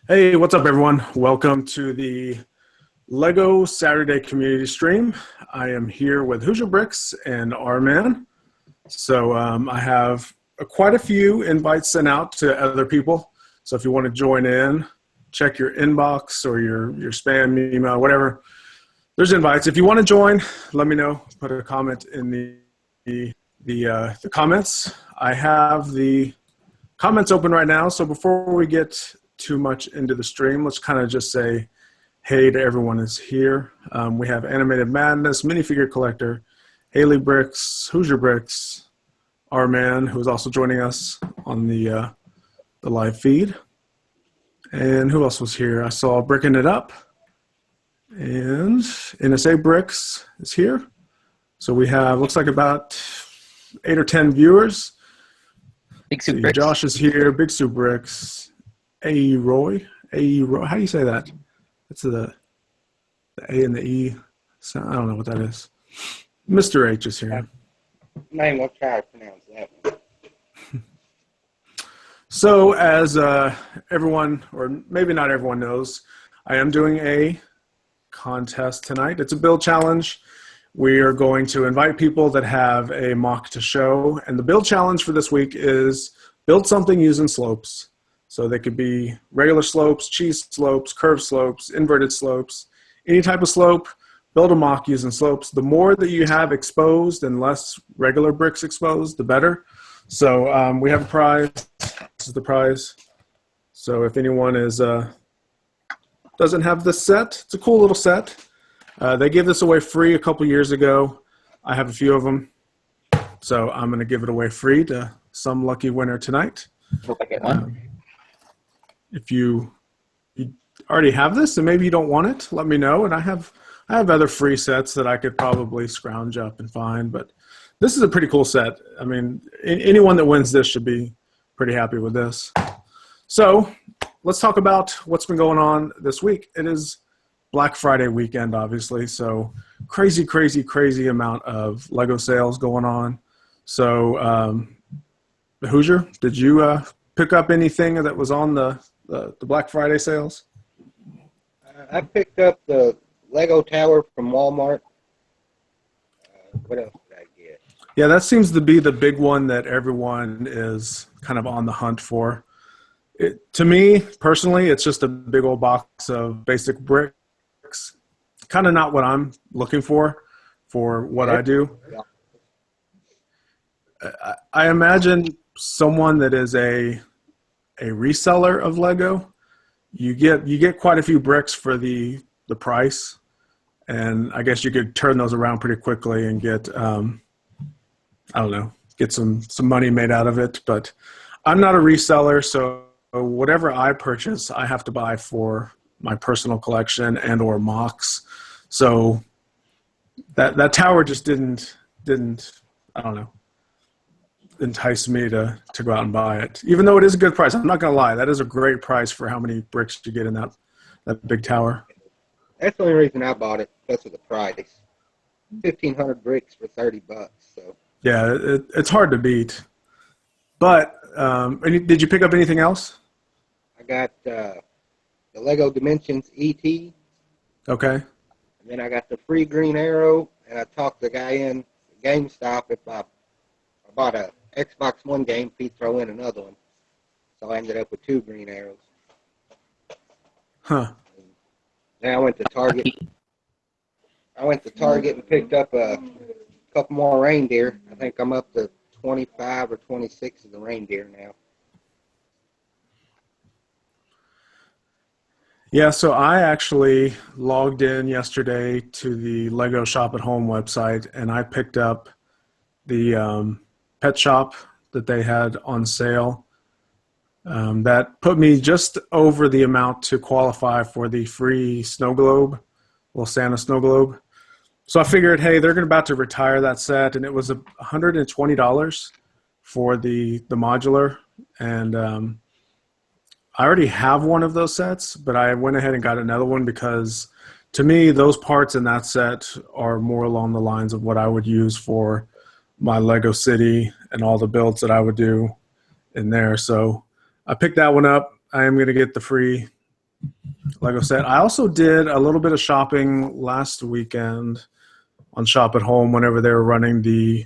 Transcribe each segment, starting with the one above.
Hey, what's up, everyone? Welcome to the Lego Saturday community stream. I am here with Hoosier Bricks and R-Man. I have quite a few invites sent out to other people. So if you want to join in, check your inbox or your spam email, whatever. There's invites. If you want to join, let me know. Put a comment in the comments. I have the comments open right now. So before we get too much into the stream, let's kind of just say hey to everyone that's here. We have Animated Madness, Minifigure Collector, Haley Bricks, Hoosier Bricks, R-Man, who is also joining us on the live feed. And who else was here? I saw Bricking It Up, and NSA Bricks is here. So we have, looks like about 8 or 10 viewers. Big Soup Bricks. Josh is here, Big Soup Bricks. A Roy, how do you say that? It's the A and the E. So I don't know what that is. Mr. H is here. Name, we'll try to pronounce that one. So as everyone, or maybe not everyone knows, I am doing a contest tonight. It's a build challenge. We are going to invite people that have a mock to show. And the build challenge for this week is build something using slopes. So they could be regular slopes, cheese slopes, curved slopes, inverted slopes, any type of slope, build a mock using slopes. The more that you have exposed and less regular bricks exposed, the better. So we have a prize. This is the prize. So if anyone doesn't have this set, it's a cool little set. They gave this away free a couple years ago. I have a few of them. So I'm going to give it away free to some lucky winner tonight. Hope I get one. If you already have this and maybe you don't want it, let me know. And I have other free sets that I could probably scrounge up and find. But this is a pretty cool set. I mean, anyone that wins this should be pretty happy with this. So let's talk about what's been going on this week. It is Black Friday weekend, obviously. So crazy, crazy, crazy amount of Lego sales going on. So Hoosier, did you pick up anything that was on the Black Friday sales? I picked up the Lego Tower from Walmart. What else did I get? Yeah, that seems to be the big one that everyone is kind of on the hunt for. To me, personally, it's just a big old box of basic bricks. Kind of not what I'm looking for what I do. I imagine someone that is a reseller of Lego, you get quite a few bricks for the price, and I guess you could turn those around pretty quickly and get I don't know, get some money made out of it. But I'm not a reseller, so whatever I purchase, I have to buy for my personal collection and or mocks. So that tower just didn't I don't know, entice me to go out and buy it, even though it is a good price. I'm not gonna lie, that is a great price for how many bricks you get in that big tower. That's the only reason I bought it, because of the price. 1,500 bricks for $30. So Yeah, it's hard to beat. But did you pick up anything else? I got the Lego Dimensions ET. Okay. And then I got the free green arrow, and I talked the guy in GameStop if I bought a Xbox One game, he'd throw in another one. So I ended up with 2 green arrows. Huh. Then I went to Target. And picked up a couple more reindeer. I think I'm up to 25 or 26 of the reindeer now. Yeah, so I actually logged in yesterday to the Lego Shop at Home website, and I picked up the pet shop that they had on sale. That put me just over the amount to qualify for the free snow globe, little Santa snow globe. So I figured, hey, they're about to retire that set, and it was $120 for the modular. And I already have one of those sets, but I went ahead and got another one because to me, those parts in that set are more along the lines of what I would use for my Lego City and all the builds that I would do in there. So I picked that one up. I am going to get the free Lego set. I also did a little bit of shopping last weekend on Shop at Home whenever they were running the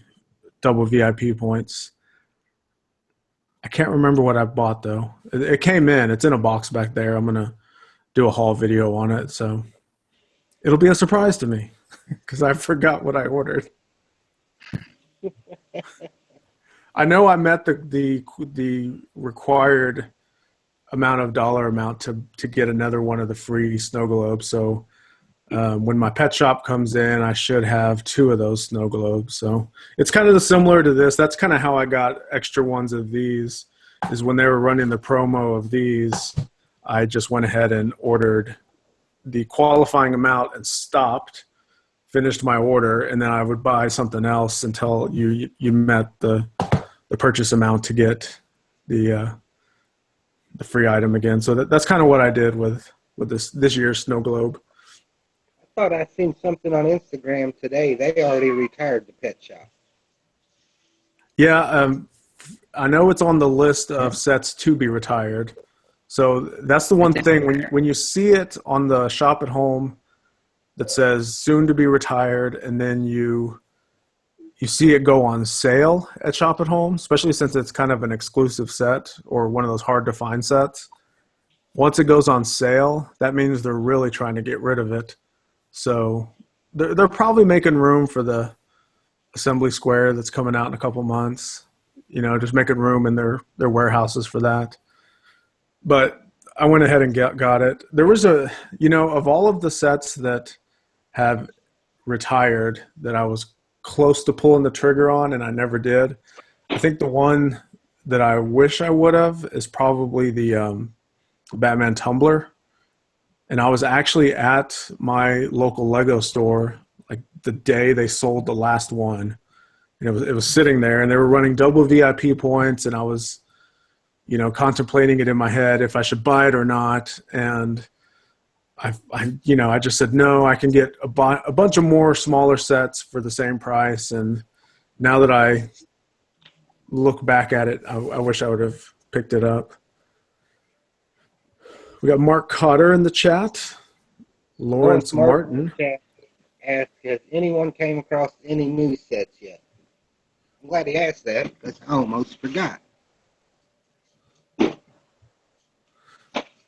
double VIP points. I can't remember what I bought though. It came in. It's in a box back there. I'm gonna do a haul video on it, so it'll be a surprise to me because I forgot what I ordered. I know I met the required amount of dollar amount to get another one of the free snow globes. So when my pet shop comes in, I should have 2 of those snow globes. So it's kind of similar to this. That's kind of how I got extra ones of these, is when they were running the promo of these, I just went ahead and ordered the qualifying amount and stopped, finished my order, and then I would buy something else until you met the purchase amount to get the free item again. So that's kind of what I did with this year's snow globe. I thought I seen something on Instagram today. They already retired the pet shop. Yeah, I know it's on the list of sets to be retired. So that's the one thing when you see it on the Shop at Home that says soon to be retired, and then you see it go on sale at Shop at Home, especially since it's kind of an exclusive set or one of those hard to find sets. Once it goes on sale, that means they're really trying to get rid of it. So they're probably making room for the Assembly Square that's coming out in a couple months. You know, just making room in their warehouses for that. But I went ahead and got it. There was of all of the sets that have retired that I was close to pulling the trigger on and I never did, I think the one that I wish I would have is probably the Batman Tumbler. And I was actually at my local Lego store like the day they sold the last one. And it was sitting there, and they were running double VIP points, and I was, contemplating it in my head if I should buy it or not. And I just said, no, I can get a bunch of more smaller sets for the same price. And now that I look back at it, I wish I would have picked it up. We got Mark Cotter in the chat. Lawrence Martin asked, has anyone came across any new sets yet? I'm glad he asked that because I almost forgot.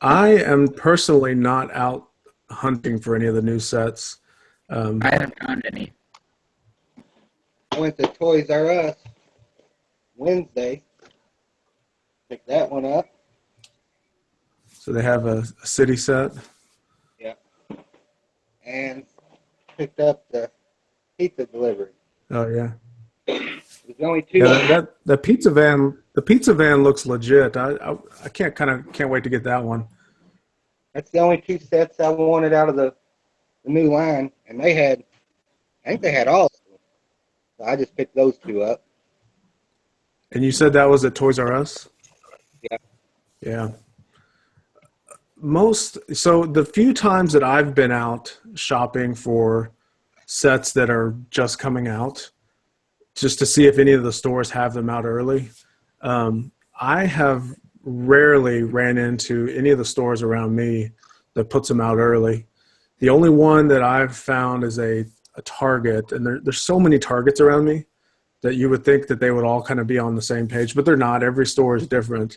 I am personally not out hunting for any of the new sets. I haven't found any. I went to Toys R Us Wednesday, picked that one up. So they have a city set. Yeah. And picked up the pizza delivery. Oh yeah. There's only 2. Yeah, the pizza van. The pizza van looks legit. I can't wait to get that one. That's the only 2 sets I wanted out of the new line, and I think they had all of them. So I just picked those 2 up. And you said that was at Toys R Us? Yeah. Yeah. So the few times that I've been out shopping for sets that are just coming out, just to see if any of the stores have them out early, I have rarely ran into any of the stores around me that puts them out early. The only one that I've found is a Target, and there's so many Targets around me that you would think that they would all kind of be on the same page, but they're not. Every store is different.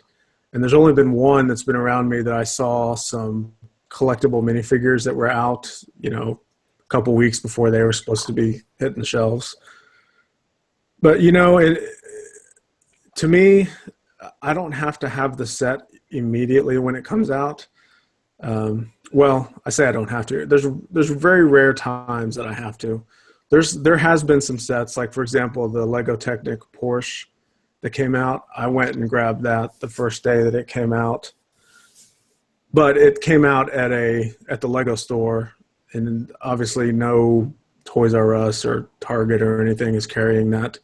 And there's only been one that's been around me that I saw some collectible minifigures that were out, a couple weeks before they were supposed to be hitting the shelves. But, to me, I don't have to have the set immediately when it comes out. Well, I say I don't have to. There's very rare times that I have to. There has been some sets, like, for example, the Lego Technic Porsche that came out. I went and grabbed that the first day that it came out. But it came out at the Lego store, and obviously no Toys R Us or Target or anything is carrying that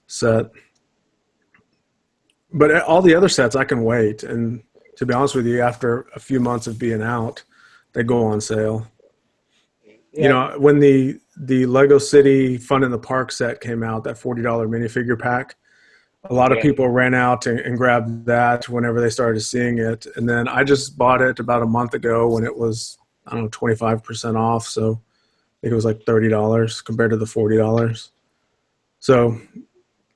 set. But all the other sets I can wait, and to be honest with you, after a few months of being out, they go on sale. Yeah. When the Lego City Fun in the Park set came out, that $40 minifigure pack, a lot of Yeah. people ran out and grabbed that whenever they started seeing it. And then I just bought it about a month ago when it was, I don't know, 25% off. So I think it was like $30 compared to the $40. So,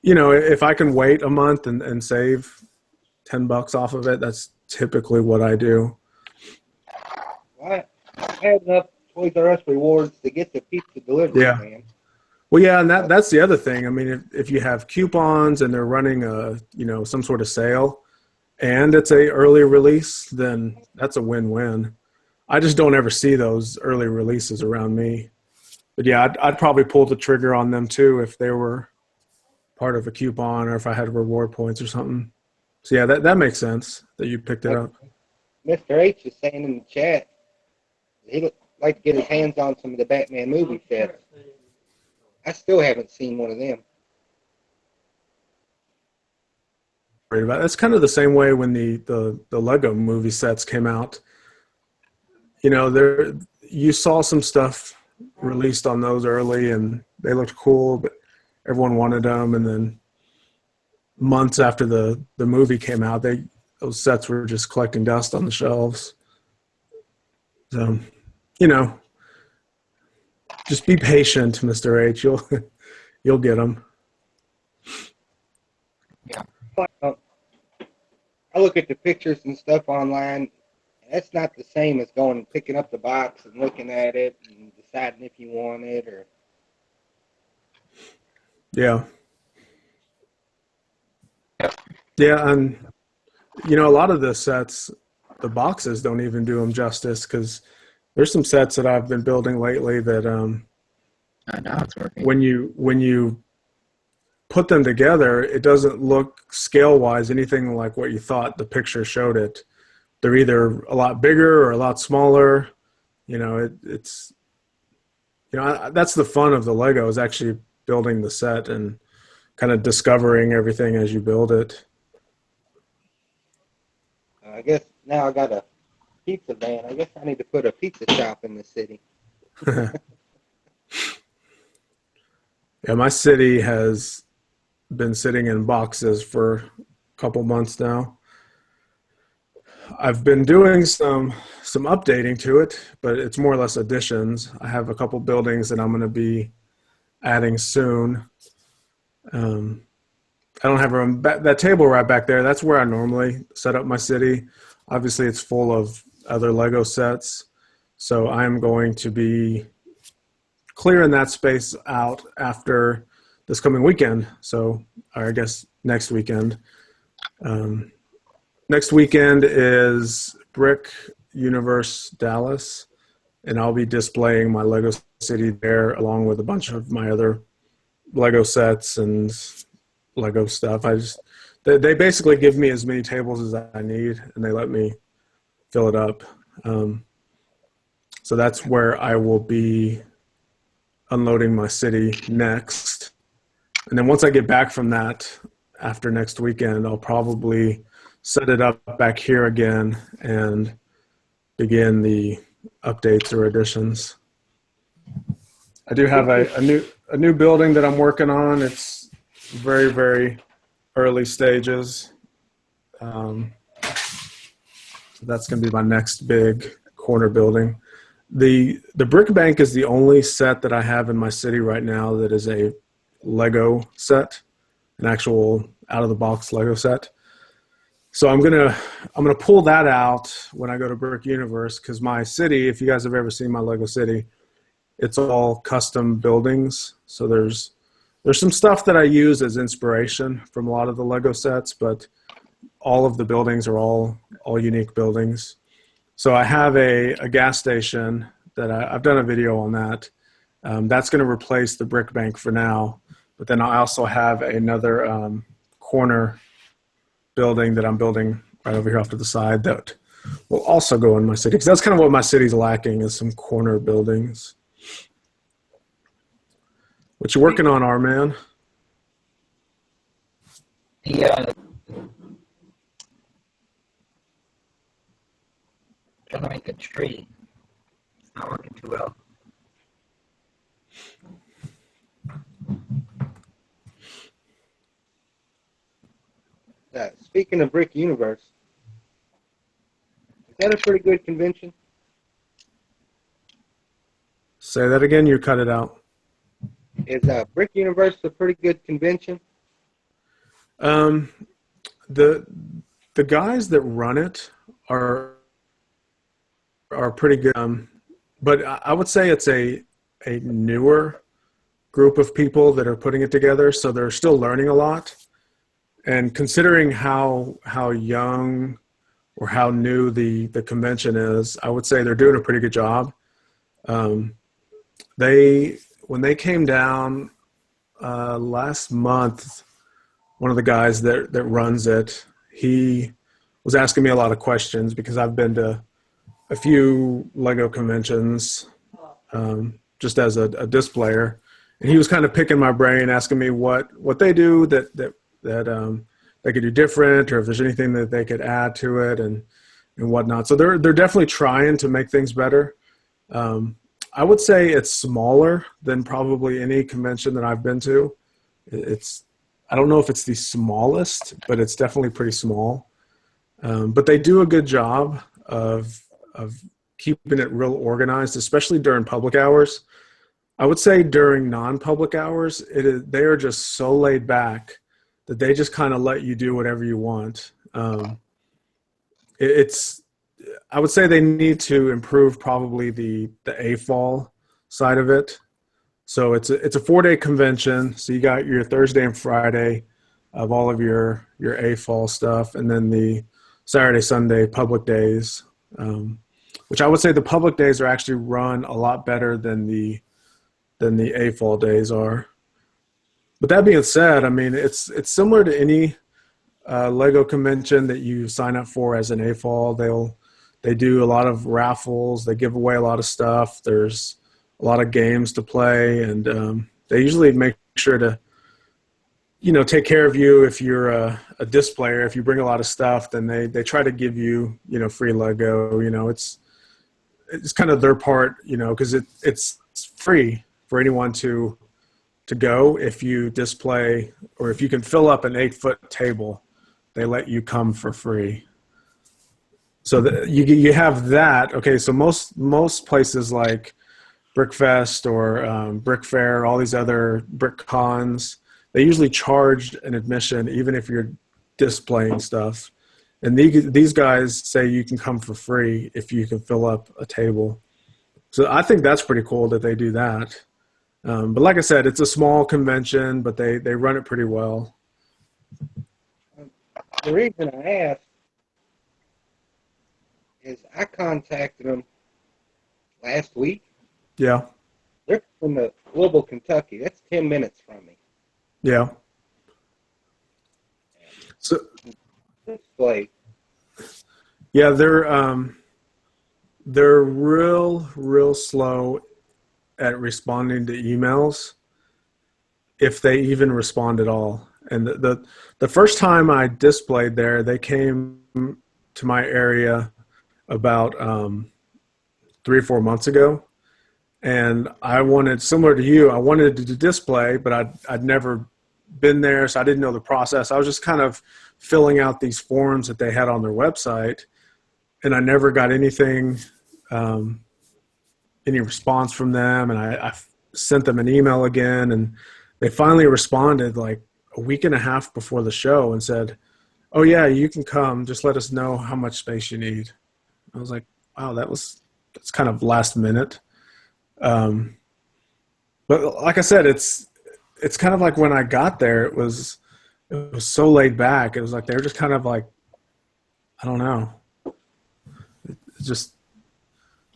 if I can wait a month and save $10 off of it, that's typically what I do. I had enough Toys R Us rewards to get the pizza delivery, Yeah. man. Well, yeah, and that's the other thing. I mean, if you have coupons and they're running some sort of sale and it's a early release, then that's a win-win. I just don't ever see those early releases around me. But yeah, I'd probably pull the trigger on them too if they were part of a coupon or if I had reward points or something. So yeah, that makes sense that you picked it up. Mr. H is saying in the chat he would like to get his hands on some of the Batman movie sets. I still haven't seen one of them. That's kind of the same way when the Lego movie sets came out. You saw some stuff released on those early and they looked cool, but everyone wanted them. And then months after the movie came out, those sets were just collecting dust on the shelves. So, just be patient, Mr. H. You'll get them. Yeah. I look at the pictures and stuff online. And that's not the same as going and picking up the box and looking at it and deciding if you want it or. Yeah. Yeah, and a lot of the sets, the boxes don't even do them justice because there's some sets that I've been building lately that I know it's working. when you put them together, it doesn't look scale-wise anything like what you thought the picture showed it. They're either a lot bigger or a lot smaller. It's that's the fun of the Lego is actually building the set and kind of discovering everything as you build it. I guess now I got a pizza van. I guess I need to put a pizza shop in the city. Yeah, my city has been sitting in boxes for a couple months now. I've been doing some updating to it, but it's more or less additions. I have a couple buildings that I'm going to be adding soon. I don't have room. That table right back there, that's where I normally set up my city. Obviously, it's full of other Lego sets. So I'm going to be clearing that space out after this coming weekend. So I guess next weekend. Next weekend is Brick Universe Dallas, and I'll be displaying my Lego city there along with a bunch of my other Lego sets and Lego stuff. They basically give me as many tables as I need, and they let me fill it up. So that's where I will be unloading my city next. And then once I get back from that, after next weekend, I'll probably set it up back here again and begin the updates or additions. I do have a new building that I'm working on. It's very, very early stages. So that's going to be my next big corner building. The Brick Bank is the only set that I have in my city right now that is a Lego set, an actual out of the box Lego set. So I'm gonna pull that out when I go to Brick Universe because my city, if you guys have ever seen my Lego city, it's all custom buildings. So there's some stuff that I use as inspiration from a lot of the Lego sets, but all of the buildings are all unique buildings. So I have a gas station that I've done a video on that. That's going to replace the Brick Bank for now. But then I also have another corner building that I'm building right over here off to the side that will also go in my city. Because that's kind of what my city's lacking is some corner buildings. What you working on, R-Man? Trying to make a tree. It's not working too well. speaking of Brick Universe, is that a pretty good convention? Say that again. You cut it out. Is Brick Universe a pretty good convention? Um, the the guys that run it are pretty good. But I would say it's a newer group of people that are putting it together, so they're still learning a lot. And considering how young or how new the convention is, I would say they're doing a pretty good job. Um, when they came down last month, one of the guys that runs it, he was asking me a lot of questions because I've been to a few Lego conventions just as a disc player, and he was kind of picking my brain, asking me what they do that they could do different, or if there's anything that they could add to it and whatnot. So they're definitely trying to make things better. I would say it's smaller than probably any convention that I've been to. I don't know if it's the smallest, but it's definitely pretty small. But they do a good job of keeping it real organized, especially during public hours. I would say during non-public hours, they are just so laid back that they just kind of let you do whatever you want. I would say they need to improve probably the AFOL side of it. So it's a 4-day convention. So you got your Thursday and Friday of all of your AFOL stuff, and then the Saturday, Sunday public days, which I would say the public days are actually run a lot better than the AFOL days are. But that being said, I mean, it's similar to any Lego convention that you sign up for as an AFOL. They do a lot of raffles. They give away a lot of stuff. There's a lot of games to play, and they usually make sure to, take care of you if you're a disc player. If you bring a lot of stuff, then they try to give you, free Lego. It's kind of their part, because it's free for anyone to go. If you display, or if you can fill up an 8-foot table, they let you come for free. So you have that. Okay, so most places like Brickfest or Brick Fair, all these other brick cons, they usually charge an admission even if you're displaying stuff. And these guys say you can come for free if you can fill up a table. So I think that's pretty cool that they do that. But like I said, it's a small convention, but they run it pretty well. The reason I asked is I contacted them last week. Yeah. They're from the Louisville, Kentucky. That's 10 minutes from me. Yeah. So Display. yeah, they're real slow at responding to emails, if they even respond at all. And the first time I displayed there, they came to my area about 3 or 4 months ago, and I wanted, similar to you, I wanted to display, but I'd never been there, so I didn't know the process. I was just kind of filling out these forms that they had on their website, and I never got anything, any response from them. And I sent them an email again, and they finally responded like a week and a half before the show and said, "Oh yeah, you can come. Just let us know how much space you need." I was like, "Wow, that's kind of last minute." But like I said, it's kind of like when I got there, it was so laid back. It was like they were just kind of like, I don't know. It just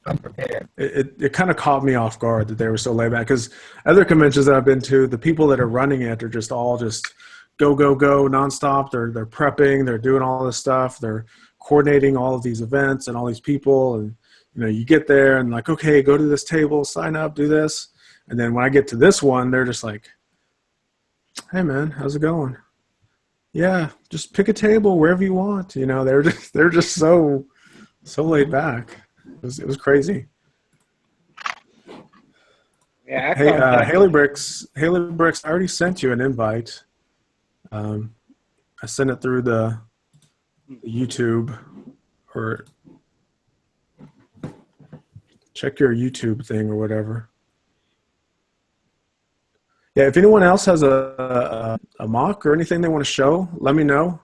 Unprepared. it kind of caught me off guard that they were so laid back, because other conventions that I've been to, the people that are running it are just all just go nonstop. They're prepping, they're doing all this stuff, they're coordinating all of these events and all these people, and you get there and like, okay, go to this table, sign up, do this, and then when I get to this one, they're just like, "Hey man, how's it going? Yeah, just pick a table wherever you want." They're just so laid back. It was crazy. Yeah, Hey, Haley Bricks, I already sent you an invite. I sent it through the YouTube, or check your YouTube thing or whatever. Yeah, if anyone else has a mock or anything they want to show, let me know.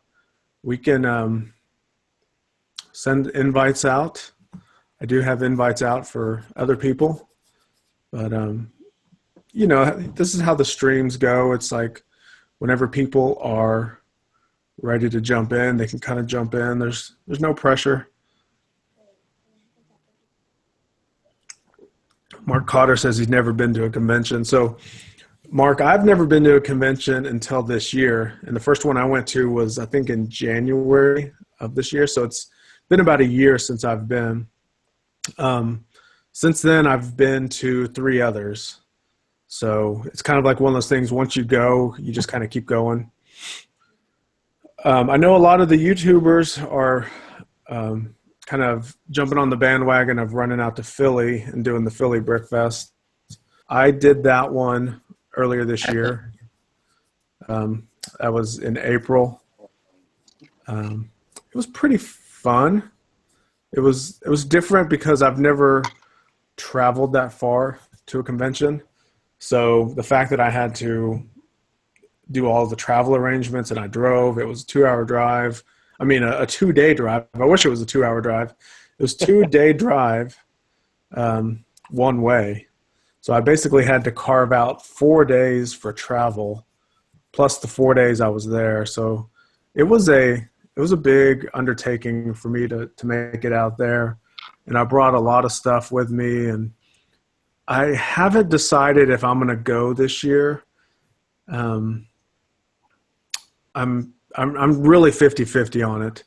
We can send invites out. I do have invites out for other people, but you know, this is how the streams go. It's like whenever people are ready to jump in, they can kind of jump in. There's no pressure. Mark Cotter says he's never been to a convention. So, Mark, I've never been to a convention until this year. And the first one I went to was, I think, in January of this year. So it's been about a year since I've been. Since then, I've been to 3 others. So it's kind of like one of those things, once you go, you just kind of keep going. I know a lot of the YouTubers are kind of jumping on the bandwagon of running out to Philly and doing the Philly Brick Fest. I did that one earlier this year. That was in April. It was pretty fun. It was different because I've never traveled that far to a convention. So the fact that I had to do all the travel arrangements and I drove, it was a 2-hour drive. I mean, a 2-day drive. I wish it was a 2-hour drive. It was 2-day drive, one way. So I basically had to carve out 4 days for travel, plus the 4 days I was there. So it was a big undertaking for me to make it out there. And I brought a lot of stuff with me, and I haven't decided if I'm going to go this year. I'm really 50-50 on it.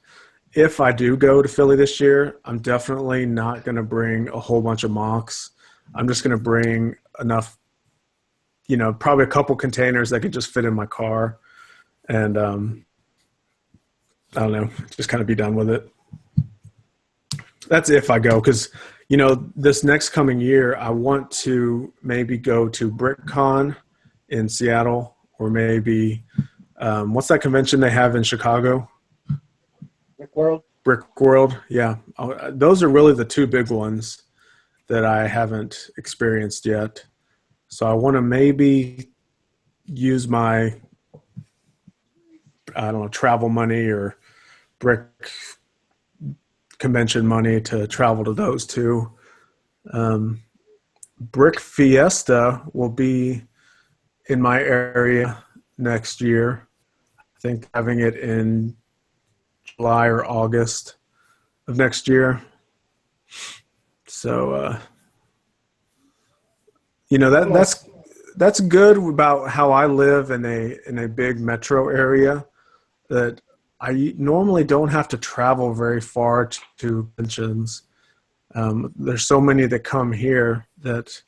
If I do go to Philly this year, I'm definitely not going to bring a whole bunch of mocks. I'm just going to bring enough, you know, probably a couple containers that could just fit in my car. And I don't know, just kind of be done with it. That's if I go, because, you know, this next coming year, I want to maybe go to BrickCon in Seattle, or maybe what's that convention they have in Chicago? Brick World. Brick World, yeah. Those are really the 2 big ones that I haven't experienced yet. So I want to maybe use my, I don't know, travel money or brick convention money to travel to those 2. Brick Fiesta will be in my area next year. I think having it in July or August of next year. So, you know, that's good about how I live in a big metro area, that I normally don't have to travel very far to conventions. There's so many that come here that,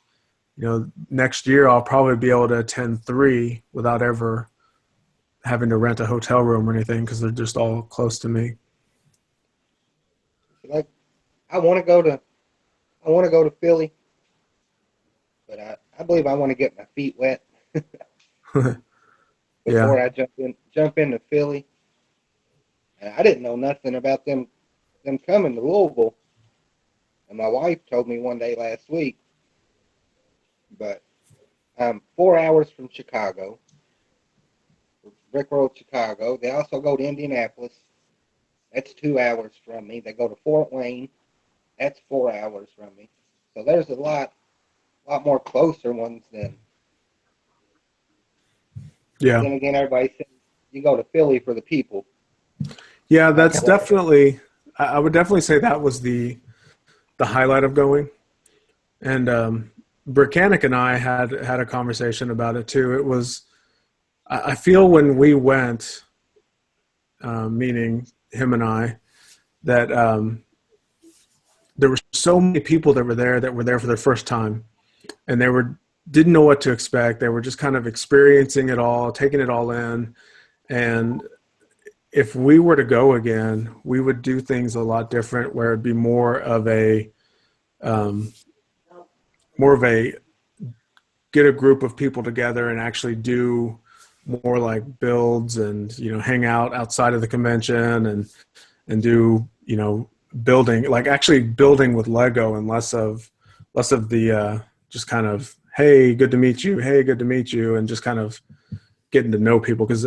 you know, next year I'll probably be able to attend 3 without ever having to rent a hotel room or anything, because they're just all close to me. Like, I want to go to Philly, but I believe I want to get my feet wet before I jump into Philly. And I didn't know nothing about them coming to Louisville, and my wife told me one day last week. But I'm 4 hours from Chicago, Brick Road, Chicago. They also go to Indianapolis. That's 2 hours from me. They go to Fort Wayne. That's 4 hours from me. So there's a lot more closer ones than. Yeah. Then again, everybody says you go to Philly for the people. Yeah, that's definitely. I would definitely say that was the highlight of going. And Brickanic and I had a conversation about it too. It was. I feel when we went, meaning him and I, that there were so many people that were there for their first time, and they didn't know what to expect. They were just kind of experiencing it all, taking it all in. And if we were to go again, we would do things a lot different, where it'd be more of a get a group of people together and actually do more like builds and, you know, hang out outside of the convention and do, building, like actually building with Lego, and less of the just kind of, hey, good to meet you, hey, good to meet you, and just kind of getting to know people. Because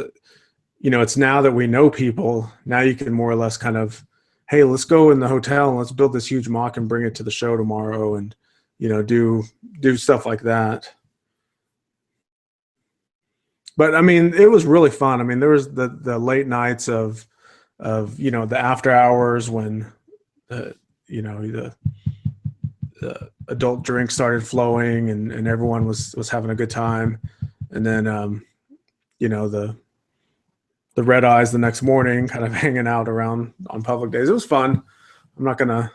it's now that we know people, now you can more or less kind of, hey, let's go in the hotel and let's build this huge mock and bring it to the show tomorrow, and do stuff like that. But I mean, it was really fun. I mean, there was the late nights of the after hours when the adult drinks started flowing, and everyone was having a good time. And then the red eyes the next morning, kind of hanging out around on public days. It was fun. I'm not gonna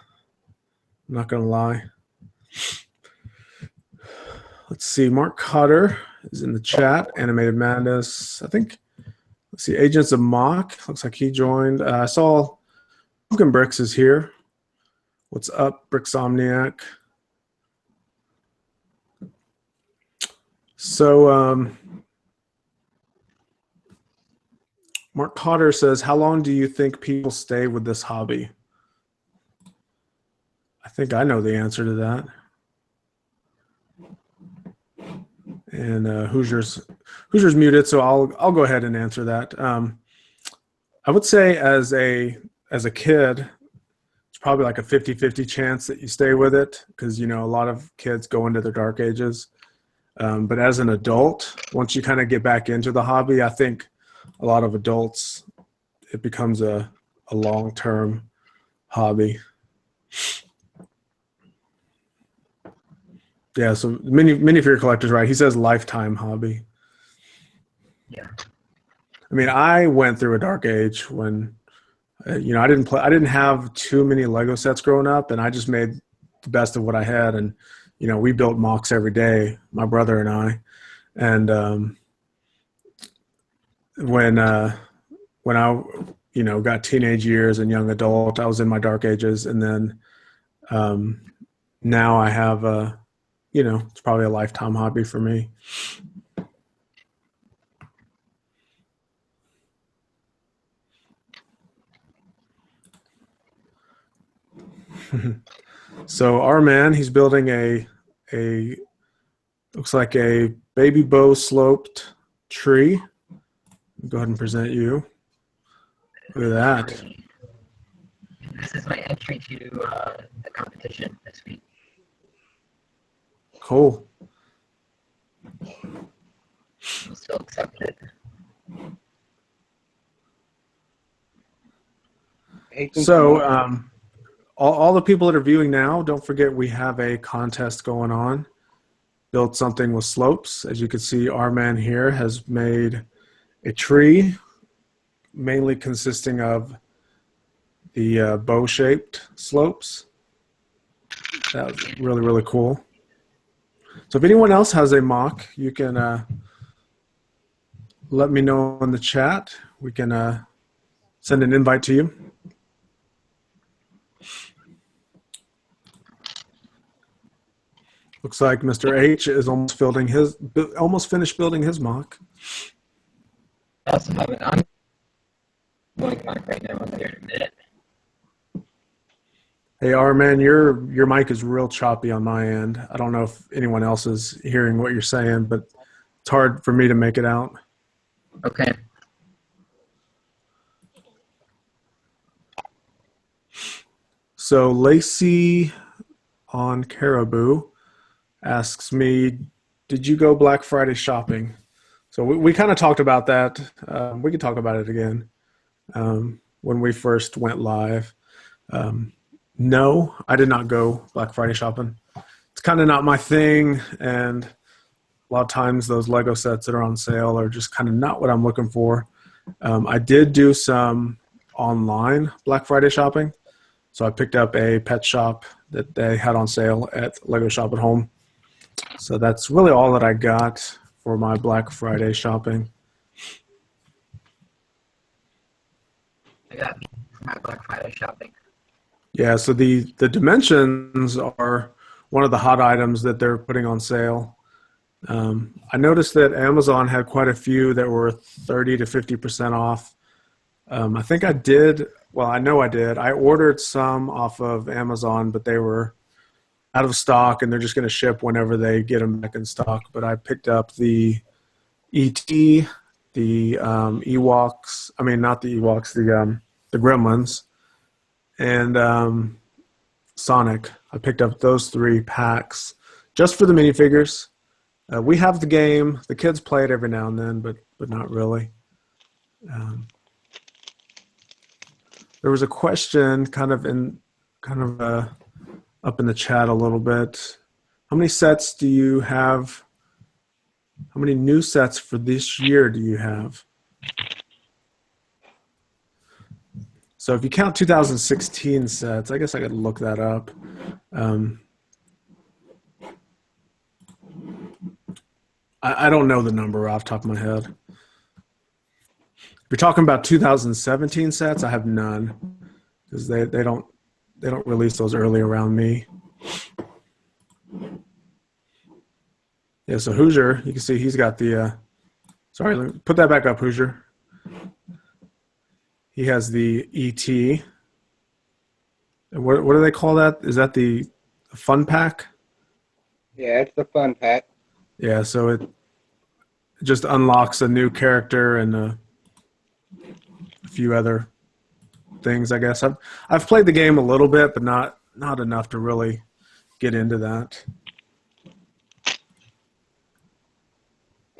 lie. Let's see. Mark Cotter is in the chat. Animated Madness, I think. Let's see. Agents of Mock. Looks like he joined. I saw Pumpkin Bricks is here. What's up, Brixomniac? So Mark Cotter says, how long do you think people stay with this hobby? I think I know the answer to that. And Hoosier's muted, so I'll go ahead and answer that. I would say as a kid, it's probably like a 50-50 chance that you stay with it, because a lot of kids go into their dark ages. But as an adult, once you kind of get back into the hobby, I think a lot of adults, it becomes a long-term hobby. Yeah, so minifigure collectors, right? He says lifetime hobby. Yeah. I mean, I went through a dark age when, I didn't have too many Lego sets growing up, and I just made the best of what I had. And, we built mocks every day, my brother and I. And when I, got teenage years and young adult, I was in my dark ages. And then now I have it's probably a lifetime hobby for me. So our man, he's building a looks like a baby bow sloped tree. Go ahead and present you. Look at that. This is my entry to the competition this week. Cool. I'm still accepted. So all the people that are viewing now, don't forget we have a contest going on. Build something with slopes. As you can see, our man here has made a tree, mainly consisting of the bow-shaped slopes. That was really, really cool. So if anyone else has a mock, you can let me know in the chat. We can send an invite to you. Looks like Mr. H is almost finished building his mock. I also have an ongoing mock right now. I'm here in a minute. Hey, R-Man, your mic is real choppy on my end. I don't know if anyone else is hearing what you're saying, but it's hard for me to make it out. Okay. So Lacey on Caribou asks me, did you go Black Friday shopping? So we kind of talked about that. We could talk about it again when we first went live. No, I did not go Black Friday shopping. It's kind of not my thing, and a lot of times those Lego sets that are on sale are just kind of not what I'm looking for. I did do some online Black Friday shopping. So I picked up a pet shop that they had on sale at Lego Shop at Home. So that's really all that I got for my Black Friday shopping. I got my Black Friday shopping. Yeah, so the dimensions are one of the hot items that they're putting on sale. I noticed that Amazon had quite a few that were 30 to 50% off. I think I did. Well, I know I did. I ordered some off of Amazon, but they were out of stock, and they're just going to ship whenever they get them back in stock. But I picked up the ET, the Ewoks. I mean, not the Ewoks, the Gremlins, and Sonic. I picked up those 3 packs just for the minifigures. We have the game. The kids play it every now and then, but not really. There was a question kind of up in the chat a little bit. How many sets do you have? How many new sets for this year do you have? So if you count 2016 sets, I guess I could look that up. I don't know the number off the top of my head. If you're talking about 2017 sets, I have none because they don't release those early around me. Yeah, so Hoosier, you can see he's got the. Sorry, let me put that back up, Hoosier. He has the ET. What do they call that? Is that the fun pack? Yeah, it's the fun pack. Yeah, so it just unlocks a new character and a few other things, I guess. I've played the game a little bit, but not enough to really get into that.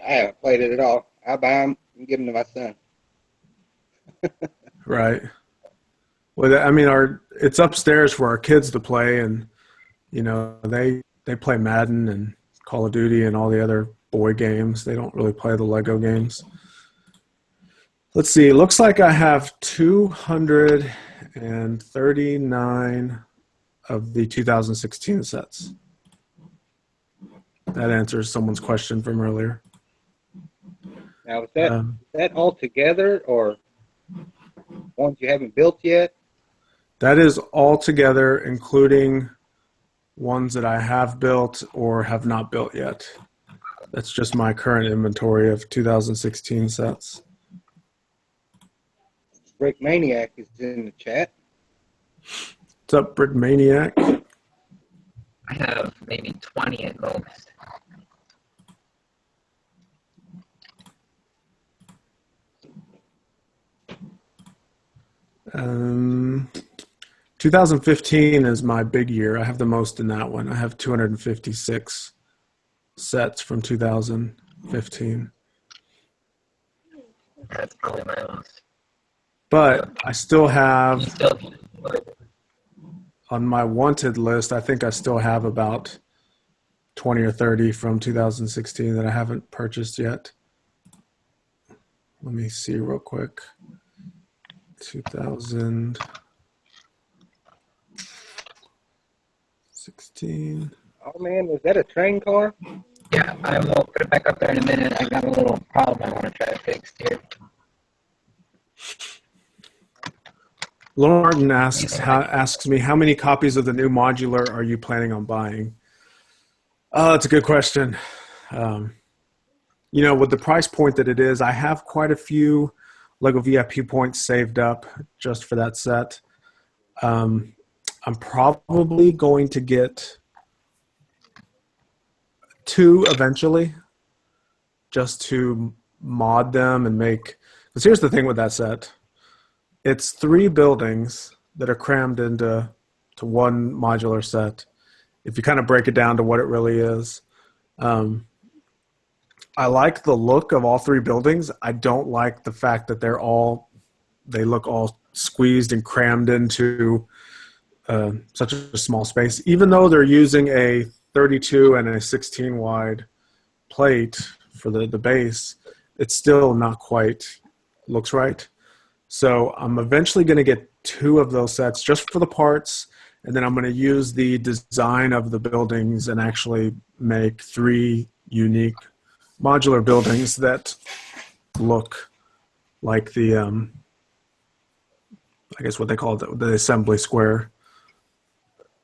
I haven't played it at all. I buy them and give them to my son. Right. Well, I mean, it's upstairs for our kids to play, and they play Madden and Call of Duty and all the other boy games. They don't really play the Lego games. Let's see. It looks like I have 239 of the 2016 sets. That answers someone's question from earlier. Now, is that all together or ones you haven't built yet? That is all together, including ones that I have built or have not built yet. That's just my current inventory of 2016 sets. Brick Maniac is in the chat. What's up, Brick Maniac? I have maybe 20 at most. Um, 2015 is my big year. I have the most in that one. I have 256 sets from 2015. That's probably my most. But I still have, You still, on my wanted list, I think I still have about 20 or 30 from 2016 that I haven't purchased yet. Let me see real quick. 2016. Oh man, was that a train car? yeah, I will put it back up there in a minute. I got a little problem I want to try to fix here. Lauren Martin asks me, how many copies of the new modular are you planning on buying? That's a good question. With the price point that it is, I have quite a few Lego VIP points saved up just for that set. I'm probably going to get 2 eventually, just to mod them and make. Because here's the thing with that set: it's 3 buildings that are crammed into one modular set. If you kind of break it down to what it really is. I like the look of all 3 buildings. I don't like the fact that they look all squeezed and crammed into such a small space. Even though they're using a 32 and a 16 wide plate for the base, it's still not quite looks right. So I'm eventually going to get 2 of those sets just for the parts, and then I'm going to use the design of the buildings and actually make 3 unique modular buildings that look like the, I guess what they call it, the assembly square.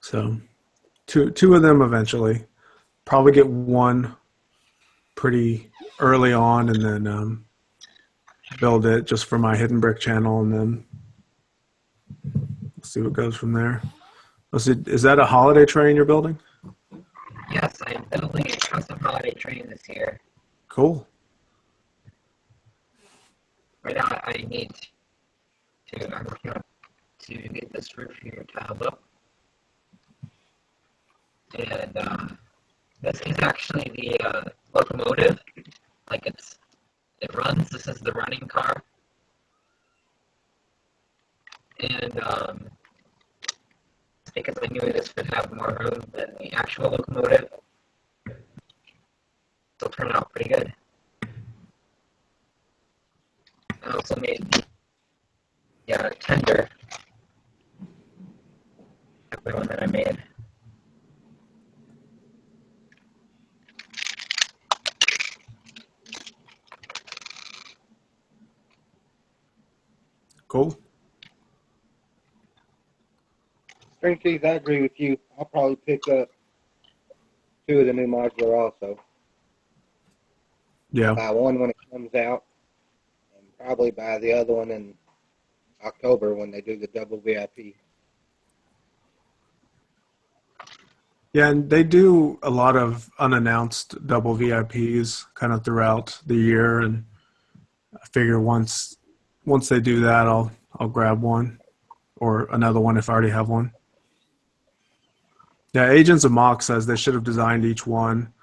So two of them eventually. Probably get 1 pretty early on, and then build it just for my Hidden Brick channel, and then see what goes from there. Is that a holiday train you're building? Yes, I am building a custom holiday train this year. Cool. Right now, I need I'm working on to get this roof here tiled up. And this is actually the locomotive. Like it runs. This is the running car. And because I knew this would have more room than the actual locomotive, it'll turn out pretty good. I also made the tender. The one that I made. Cool. String Cheese, I agree with you. I'll probably pick up 2 of the new modular also. Yeah. Buy one when it comes out, and probably buy the other one in October when they do the double VIP. Yeah, and they do a lot of unannounced double VIPs kind of throughout the year, and I figure once they do that, I'll grab one or another one if I already have one. Yeah, Agents of Mock says they should have designed each one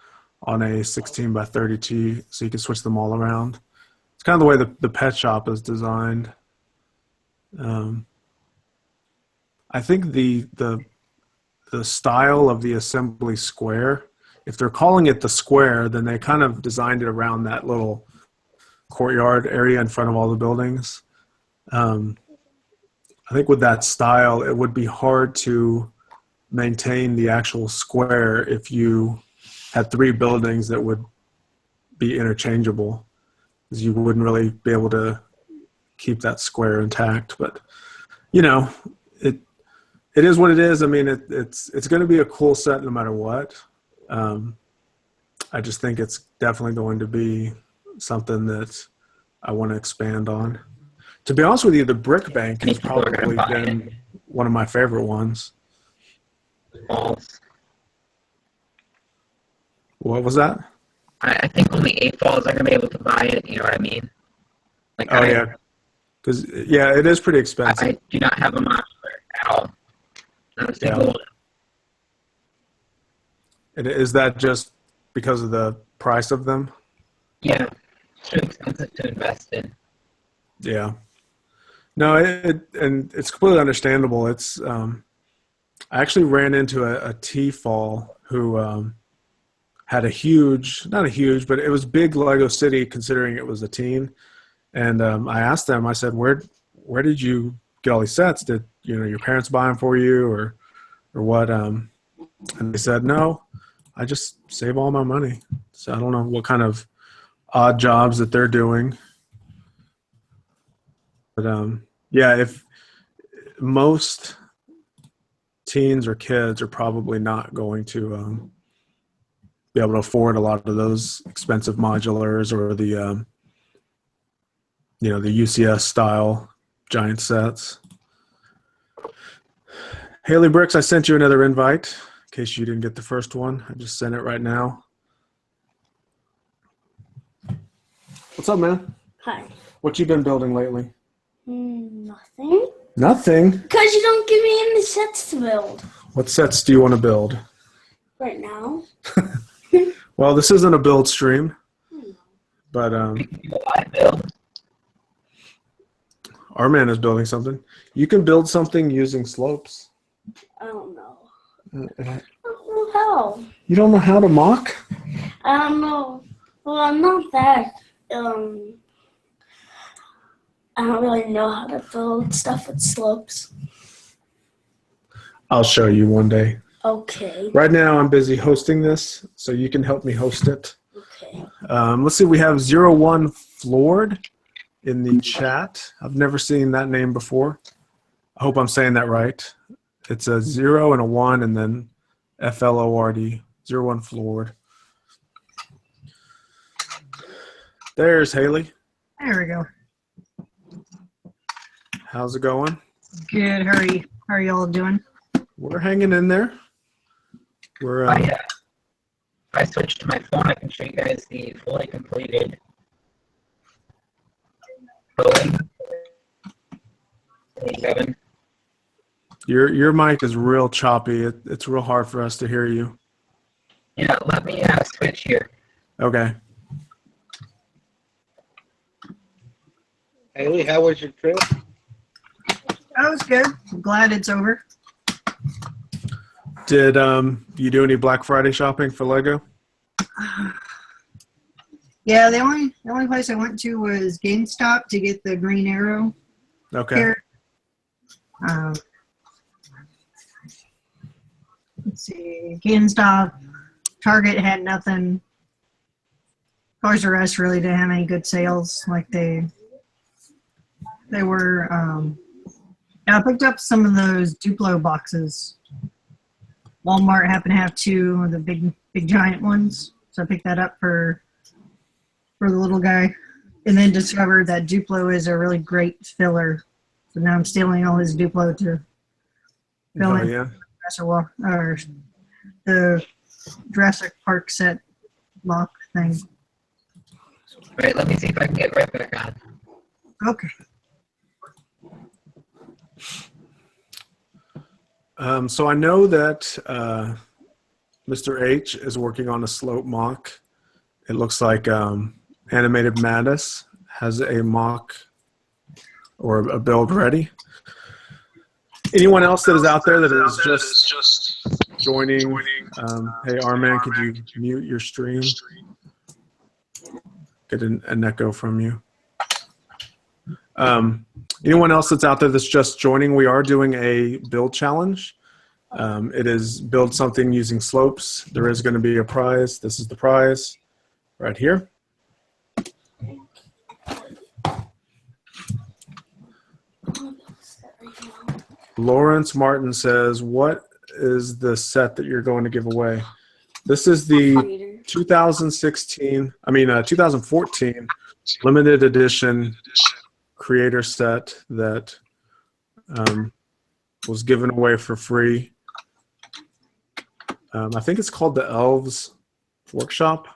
on a 16 by 30 so you can switch them all around. It's kind of the way the pet shop is designed. I think the style of the assembly square, if they're calling it the square, then they kind of designed it around that little courtyard area in front of all the buildings. I think with that style, it would be hard to maintain the actual square if you had 3 buildings that would be interchangeable, because you wouldn't really be able to keep that square intact. But you know, it is what it is. I mean, it's going to be a cool set no matter what. I just think it's definitely going to be something that I want to expand on. To be honest with you, the brick bank has probably been one of my favorite ones. Balls. What was that? I think only 8 balls are gonna be able to buy it. You know what I mean? Like Yeah, because it is pretty expensive. I do not have a modular at all. Not a single one. And is that just because of the price of them? Yeah, it's too expensive to invest in. Yeah. No, and it's completely understandable. It's I actually ran into a T-fall who had not a huge, but it was big Lego City considering it was a teen. And I asked them, I said, where did you get all these sets? Did your parents buy them for you or what? And they said, no, I just save all my money. So I don't know what kind of odd jobs that they're doing. But if most teens or kids are probably not going to be able to afford a lot of those expensive modulars or the the UCS style giant sets. Haley Bricks, I sent you another invite in case you didn't get the first one. I just sent it right now. What's up, man? Hi. What you been building lately? Nothing. Nothing? Because you don't give me any sets to build. What sets do you want to build? Right now. Well, this isn't a build stream, but our man is building something. You can build something using slopes. I don't know. I I don't know how. You don't know how to mock? I don't know. Well, I'm not that. I don't really know how to build stuff with slopes. I'll show you one day. Okay. Right now, I'm busy hosting this, so you can help me host it. Okay. Let's see. We have 01 Floored in the chat. I've never seen that name before. I hope I'm saying that right. It's a 0 and a 1, and then FLORD. 01 Floored. There's Haley. There we go. How's it going? Good. How are y'all doing? We're hanging in there. We're If I switch to my phone, I can show you guys the fully completed building. 27. your mic is real choppy. It's real hard for us to hear you. Yeah, let me switch here. Okay. Haley, how was your trip? That was good. I'm glad it's over. Did you do any Black Friday shopping for Lego? Yeah, the only place I went to was GameStop to get the Green Arrow. Okay. Here. Let's see. GameStop. Target had nothing. Toys R Us really didn't have any good sales. Like they were. I picked up some of those Duplo boxes. Walmart happened to have two of the big giant ones, so I picked that up for the little guy, and then discovered that Duplo is a really great filler. So now I'm stealing all his Duplo to fill in or the Jurassic Park set lock thing. Right, let me see if I can get right back on. Okay. So I know that Mr. H is working on a slope mock. It looks like Animated Madness has a mock or a build ready. Anyone else that is out there that is just joining, hey Arman, could you mute your stream? Get an echo from you. Anyone else that's out there that's just joining, we are doing a build challenge. It is build something using slopes. There is going to be a prize. This is the prize right here. Lawrence Martin says, what is the set that you're going to give away? This is the 2014 limited edition creator set that was given away for free. I think it's called the Elves Workshop,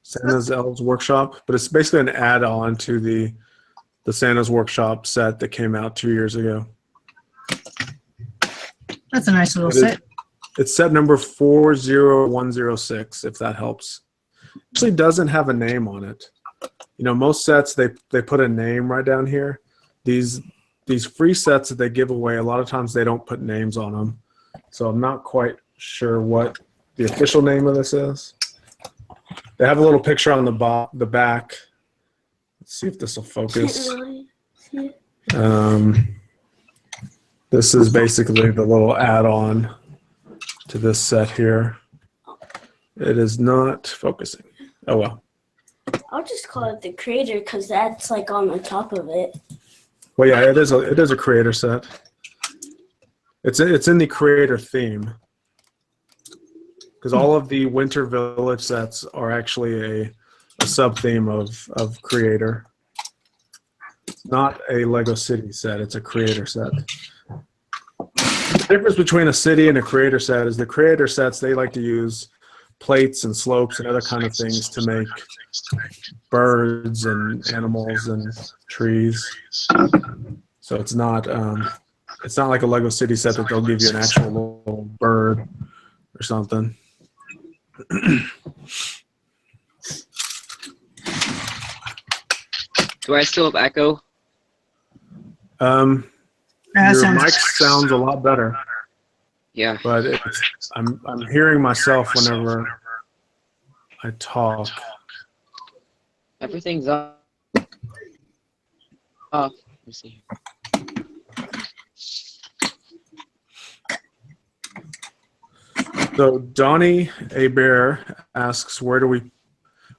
Santa's Elves Workshop, but it's basically an add-on to the Santa's Workshop set that came out 2 years ago. That's a nice little set. It's set number 40106, if that helps. It actually doesn't have a name on it. You know, most sets, they put a name right down here. These free sets that they give away, a lot of times they don't put names on them. So I'm not quite sure what the official name of this is. They have a little picture on the back. Let's see if this will focus. This is basically the little add-on to this set here. It is not focusing. Oh well. I'll just call it the creator because that's like on the top of it. Well, yeah, it is a creator set. It's in the creator theme because all of the Winter Village sets are actually a sub theme of creator. It's not a Lego City set; it's a creator set. The difference between a city and a creator set is the creator sets, they like to use plates and slopes and other kind of things to make birds and animals and trees. So it's not like a Lego City set that they'll give you an actual little bird or something. Do I still have echo? Your mic sounds a lot better. Yeah. But I'm hearing myself whenever I talk. Everything's off. Let me see. So Donnie A. Bear asks, where do we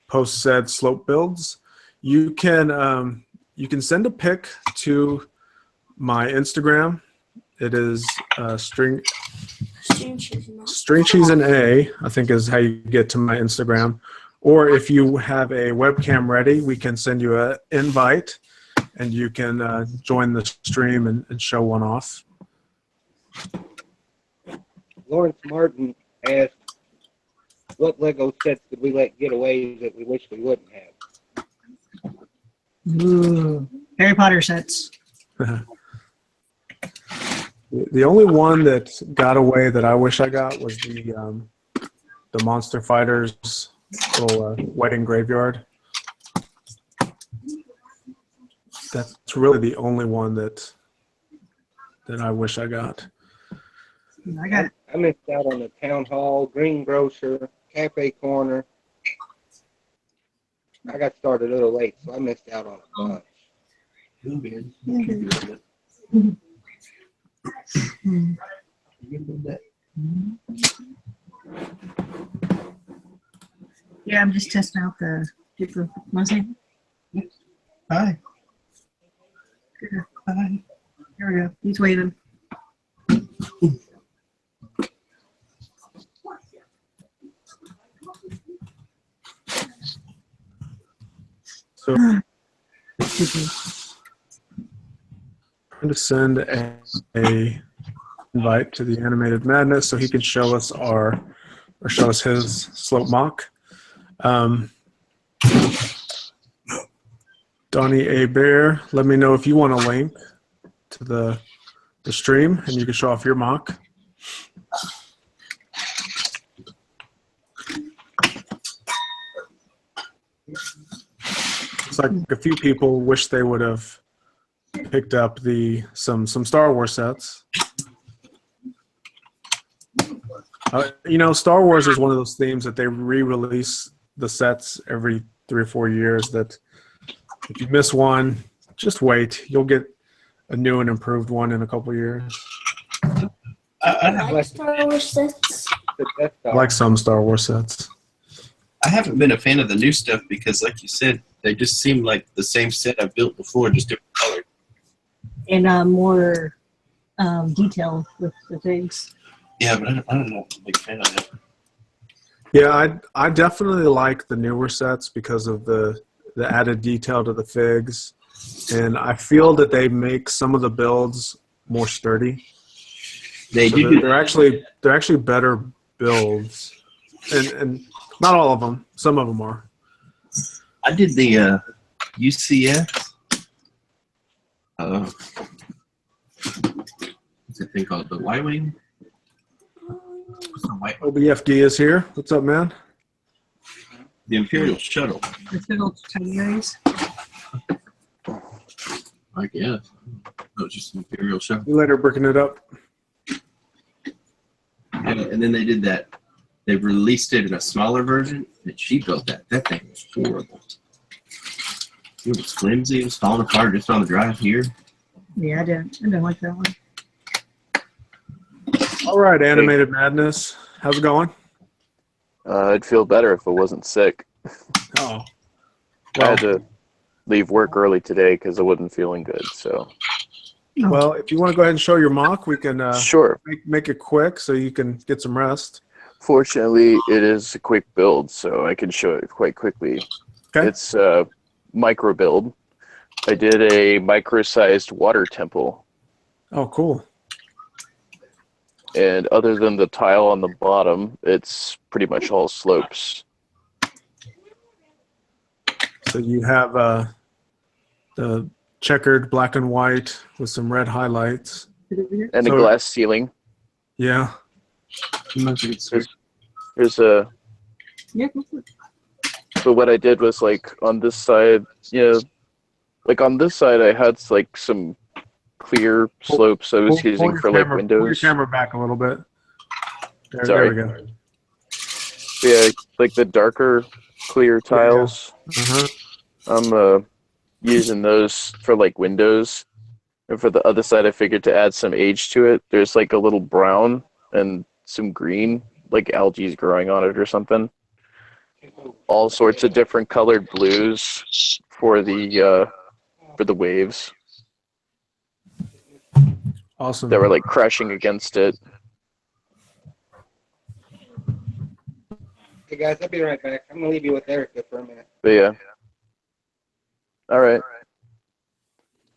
post said slope builds? You can send a pic to my Instagram. It is string cheese and A, I think is how you get to my Instagram. Or if you have a webcam ready, we can send you an invite and you can join the stream and show one off. Lawrence Martin asked, what Lego sets did we let get away that we wish we wouldn't have? Ooh, Harry Potter sets. The only one that got away that I wish I got was the Monster Fighters little wedding graveyard. That's really the only one that I wish I got. I missed out on the Town Hall, Greengrocer, Cafe Corner. I got started a little late, so I missed out on a bunch. Yeah, I'm just testing out the Duplo. Want to see? Hi. Good. Hi. Here we go. He's waving. So trying to send a invite to the Animated Madness so he can show us his slope mock. Donnie A. Bear, let me know if you want a link to the stream and you can show off your mock. It's like a few people wish they would have picked up some Star Wars sets. You know, Star Wars is one of those themes that they re-release the sets every 3 or 4 years. That if you miss one, just wait. You'll get a new and improved one in a couple of years. I like Star Wars sets. I like some Star Wars sets. I haven't been a fan of the new stuff because, like you said, they just seem like the same set I've built before, just different color. And more detail with the things. Yeah, but I don't know. I'm a big fan of that. Yeah, I definitely like the newer sets because of the added detail to the figs, and I feel that they make some of the builds more sturdy. They So do. they're actually better builds, and not all of them. Some of them are. I did the UCS. What's that thing called? The Y-Wing? OBFD is here. What's up, man? The Imperial Shuttle. The little tiny guys. I guess. No, it's just an Imperial Shuttle. You later bricking it up. And then they did that. They released it in a smaller version, and she built that. That thing was horrible. It was flimsy. It was falling apart just on the drive here. Yeah, I didn't like that one. All right, Animated Madness. How's it going? I'd feel better if I wasn't sick. Oh. I had to leave work early today because I wasn't feeling good. So. Well, if you want to go ahead and show your mock, we can sure make it quick so you can get some rest. Fortunately, it is a quick build, so I can show it quite quickly. Okay. It's a micro build. I did a micro-sized water temple. Oh, cool. And other than the tile on the bottom, it's pretty much all slopes. So you have the checkered black and white with some red highlights. And a glass ceiling. Yeah. There's a... Yeah. But what I did was, like, on this side, like on this side I had, like, some clear slopes I was using for, like, windows. Pull your camera back a little bit. Sorry. There we go. Yeah, like the darker clear tiles. Uh-huh. I'm using those for like windows. And for the other side I figured to add some age to it. There's like a little brown and some green, like algae's growing on it or something. All sorts of different colored blues for the waves. Awesome. That were like crashing against it. Hey guys, I'll be right back. I'm gonna leave you with Erica for a minute. But yeah. All right.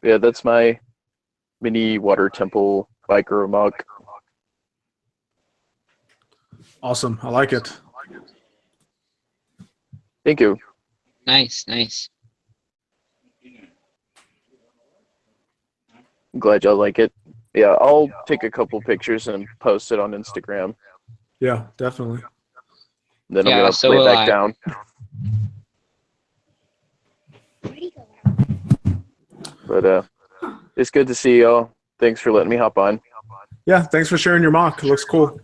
Yeah, that's my mini water temple biker mock. Awesome. I like it. Thank you. Nice, nice. I'm glad y'all like it. Yeah, I'll take a couple pictures and post it on Instagram. Yeah, definitely. Then I'm Yeah, gonna so lay will back I. down. But it's good to see y'all. Thanks for letting me hop on. Yeah, thanks for sharing your mock. It looks cool.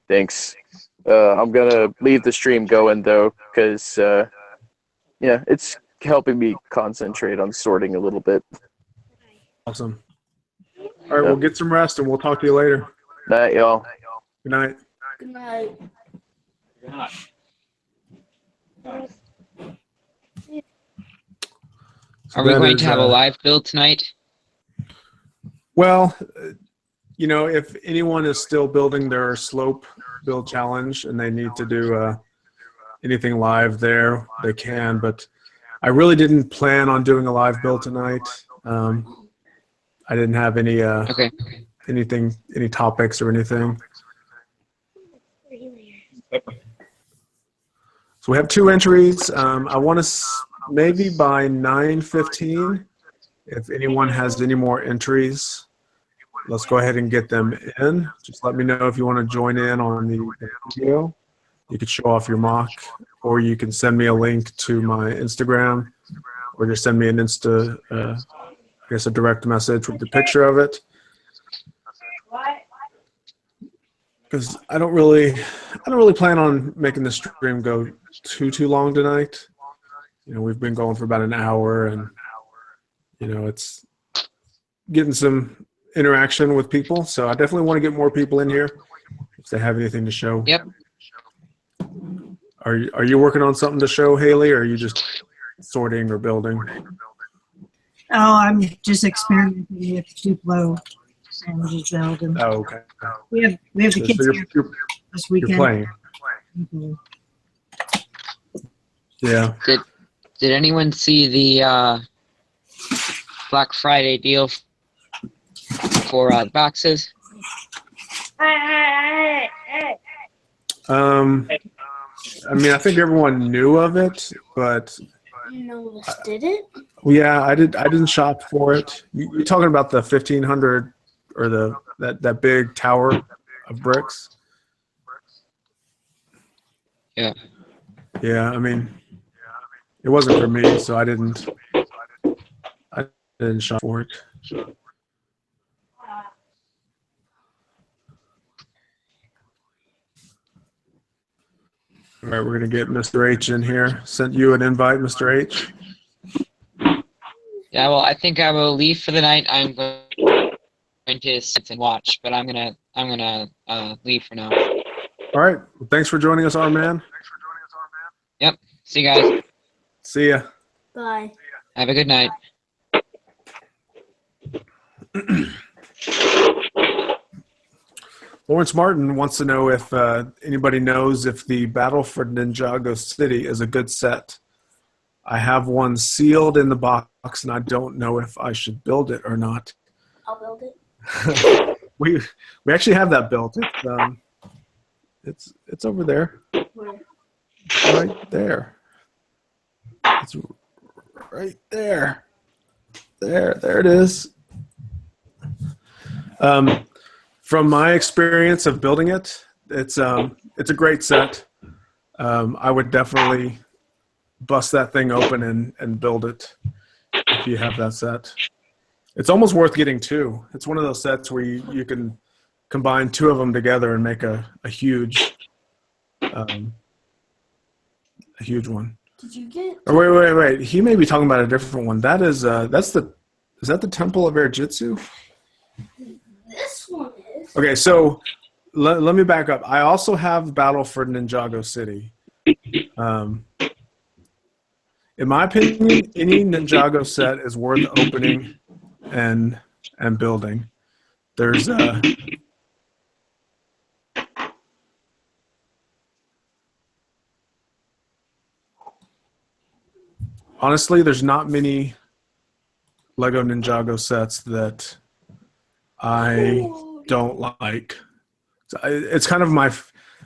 Thanks. I'm gonna leave the stream going though, because yeah, it's helping me concentrate on sorting a little bit. Awesome. All right, well, get some rest, and we'll talk to you later. Night, y'all. Good night. Good night. Are we that going is, to have a live build tonight? Well, you know, if anyone is still building their slope build challenge and they need to do anything live there, they can. But I really didn't plan on doing a live build tonight. I didn't have any Okay. any topics or anything. So we have 2 entries. I want to maybe by 9:15, if anyone has any more entries, let's go ahead and get them in. Just let me know if you want to join in on the video. You could show off your mock, or you can send me a link to my Instagram, or just send me an I guess a direct message with the picture of it. Because I don't really plan on making the stream go too long tonight. You know, we've been going for about an hour, and you know, it's getting some interaction with people. So I definitely want to get more people in here if they have anything to show. Yep. Are you working on something to show, Haley, or are you just sorting or building? Oh, I'm just experimenting with Duplo and just building. Oh, okay. We have the So kids here this you're weekend. playing. Mhm. Yeah. Did anyone see the Black Friday deal for boxes? I mean, I think everyone knew of it, but No, did it? yeah, I didn't shop for it. You're talking about the 1,500 or that big tower of bricks? Yeah. Yeah, I mean, it wasn't for me, so I didn't shop for it. All right, we're gonna get Mr. H in here. Sent you an invite, Mr. H. Yeah. Well, I think I will leave for the night. I'm going to sit and watch, but I'm gonna leave for now. All right. Well, thanks for joining us, our man. Yep. See you guys. See ya. Bye. Have a good night. Lawrence Martin wants to know if anybody knows if the Battle for Ninjago City is a good set. I have one sealed in the box, and I don't know if I should build it or not. I'll build it. we actually have that built. It's over there. Where? Right there. It's right there. There it is. From my experience of building it, it's a great set. I would definitely bust that thing open and build it if you have that set. It's almost worth getting 2. It's one of those sets where you can combine 2 of them together and make a huge one. Did you get? Oh, wait. He may be talking about a different one. That is is that the Temple of Air Jitsu? This one is. Okay, so let me back up. I also have Battle for Ninjago City. In my opinion, any Ninjago set is worth opening and building. There's honestly, there's not many Lego Ninjago sets that I don't like. It's kind of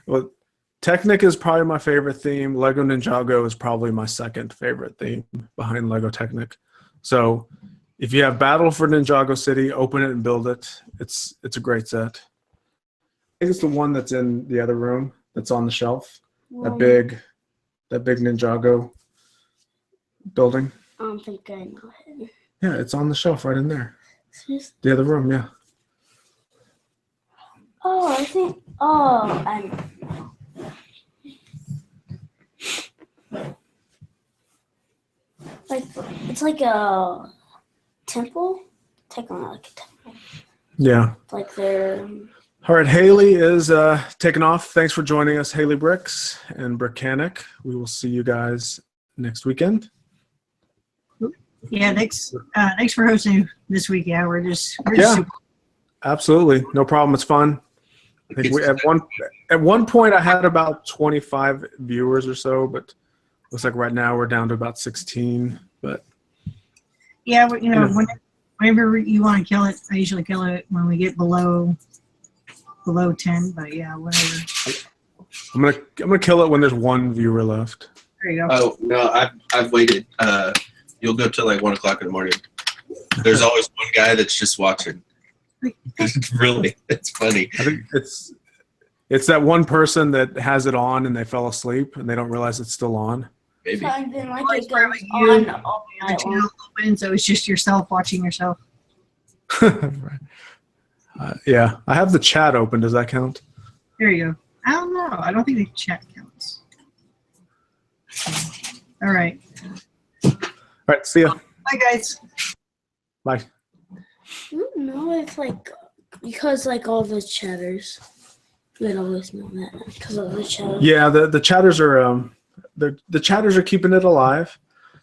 well, Technic is probably my favorite theme. Lego Ninjago is probably my second favorite theme behind Lego Technic. So if you have Battle for Ninjago City, open it and build it. It's a great set. I think it's the one that's in the other room that's on the shelf. That big Ninjago building. I don't think I know it. Yeah, it's on the shelf right in there. Seriously? The other room, yeah. Oh, I think. Oh, I. Like it's like a temple. Technically like a temple. Yeah. Like they're. All right, Haley is taking off. Thanks for joining us, Haley Bricks and Brickanic. We will see you guys next weekend. Yeah, thanks for hosting this week. Yeah, we're just super. Absolutely, no problem. It's fun. I think at one point I had about 25 viewers or so, but looks like right now we're down to about 16. But yeah, whenever you want to kill it, I usually kill it when we get below 10. But yeah, whatever. I'm gonna kill it when there's one viewer left. There you go. Oh no, I've waited. You'll go till like 1 o'clock in the morning. There's always one guy that's just watching. It's funny. I think it's that one person that has it on and they fell asleep and they don't realize it's still on. Maybe. I've been like Or it it's goes probably you. on all The night channel long. open, so it's just yourself watching yourself. Yeah, I have the chat open. Does that count? There you go. I don't know. I don't think the chat counts. All right. All right, see ya. Bye, guys. Bye. I don't know if like because like all the chatters. We'd always know that because of the chatters. Yeah, the chatters are the chatters are keeping it alive.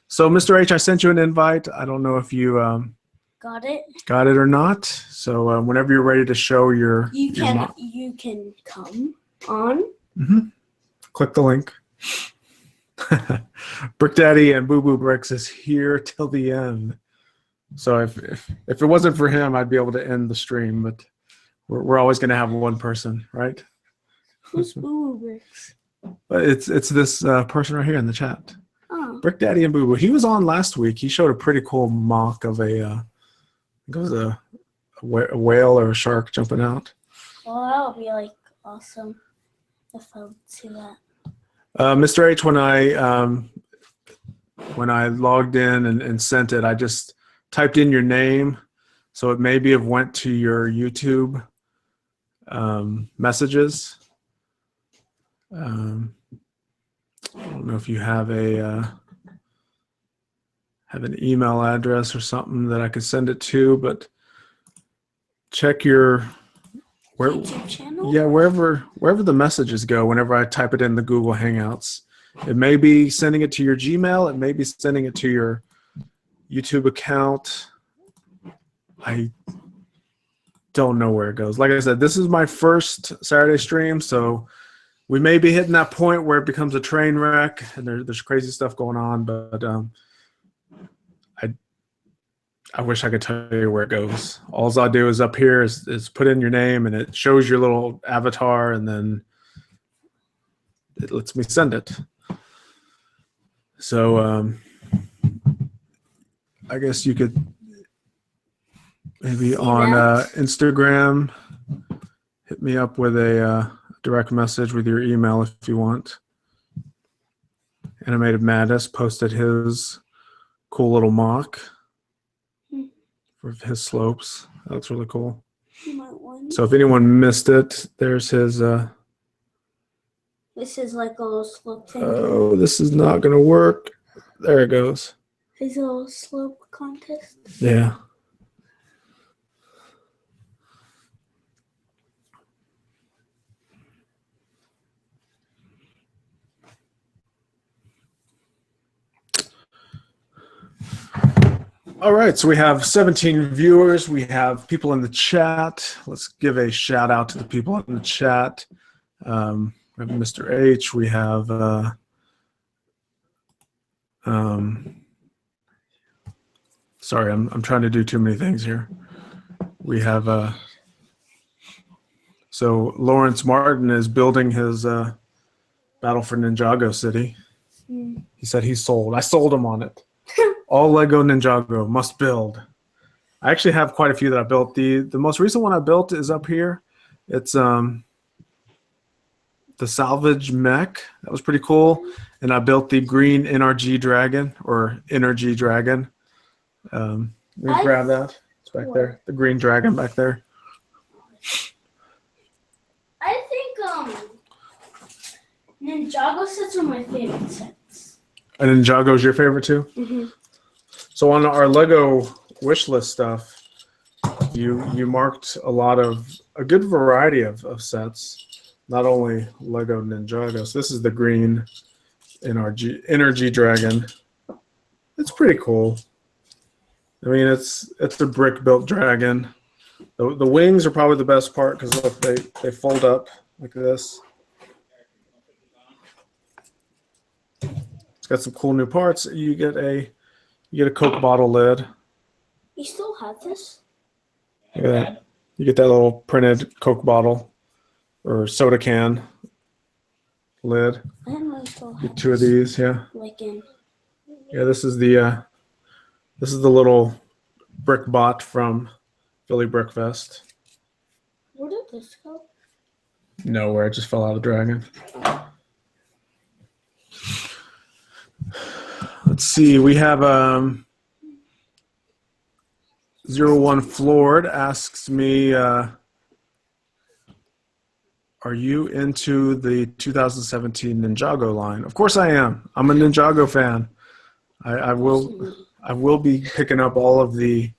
So, Mr. H, I sent you an invite. I don't know if you Got it. got it or not. So, whenever you're ready to show your You can come on. click the link. Brick Daddy and Boo Boo Bricks is here till the end. So if it wasn't for him, I'd be able to end the stream. But we're always going to have one person, right? Who's Boo Bricks? But it's this person right here in the chat. Oh. Brick Daddy and Boo Boo. He was on last week. He showed a pretty cool mock of a whale or a shark jumping out. Well, that would be like awesome if I would see that. Mr. H, when I logged in and sent it, I just typed in your name, so it maybe have went to your YouTube messages. I don't know if you have an email address or something that I could send it to, but check your YouTube channel? Yeah, wherever the messages go, whenever I type it in the Google Hangouts, it may be sending it to your Gmail, it may be sending it to your YouTube account. I don't know where it goes. Like I said, this is my first Saturday stream, so we may be hitting that point where it becomes a train wreck and there's crazy stuff going on, but I wish I could tell you where it goes. All I'll do is up here is put in your name and it shows your little avatar and then it lets me send it. So I guess you could maybe on Instagram hit me up with a direct message with your email if you want. Animated Madness posted his cool little mock for his slopes. That looks really cool. So if anyone missed it, there's his This is like a little slope thing. oh, this is not gonna work. There it goes. His little slope contest. Yeah. All right, so we have 17 viewers. We have people in the chat. Let's give a shout out to the people in the chat. We have Mr. H. We have Sorry, I'm trying to do too many things here. We have so Lawrence Martin is building his Battle for Ninjago City. He said he's sold. I sold him on it. All Lego Ninjago must build. I actually have quite a few that I built. The most recent one I built is up here. It's the salvage mech. That was pretty cool. And I built the green NRG dragon or energy dragon. Let me grab that. It's back there. The green dragon back there. I think Ninjago sets are my favorite sets. And Ninjago is your favorite too? Mm-hmm. So on our Lego wish list stuff, you marked a good variety of sets, not only Lego Ninjago. So this is the green energy dragon. It's pretty cool. I mean, it's a brick built dragon. The wings are probably the best part because look, they fold up like this. It's got some cool new parts. You get a Coke bottle lid. You still have this? Look at that. You get that little printed Coke bottle or soda can lid. I didn't know you still have Get two of these, yeah. Like in. Yeah, this is the little brick bot from Philly Brickfest. Where did this go? Nowhere, it just fell out of Dragon. Let's see, we have 01 Floored asks me, are you into the 2017 Ninjago line? Of course I am. I'm a Ninjago fan. I will be picking up all of the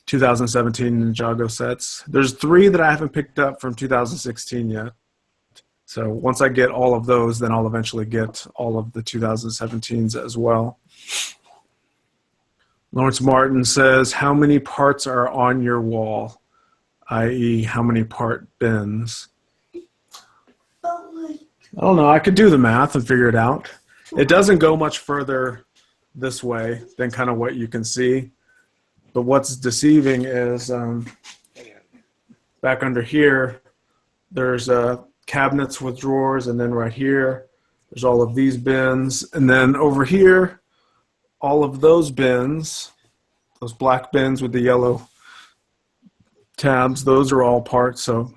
2017 Ninjago sets. There's 3 that I haven't picked up from 2016 yet. So once I get all of those, then I'll eventually get all of the 2017s as well. Lawrence Martin says, how many parts are on your wall? I.e., how many part bins? I don't know. I could do the math and figure it out. It doesn't go much further this way than kind of what you can see. But what's deceiving is back under here, there's cabinets with drawers, and then right here, there's all of these bins. And then over here, all of those bins, those black bins with the yellow tabs, those are all parts. So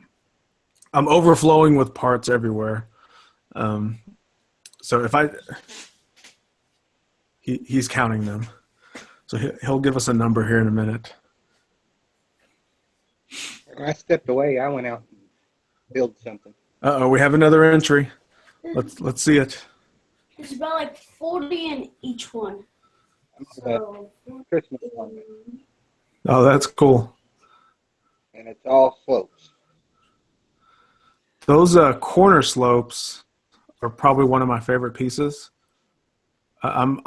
I'm overflowing with parts everywhere. So if he's counting them. So he'll give us a number here in a minute. When I stepped away, I went out and built something. Uh-oh, we have another entry. Let's see it. It's about like 40 in each one. So, Christmas one. Oh, that's cool. And it's all slopes. Those corner slopes are probably one of my favorite pieces. I'm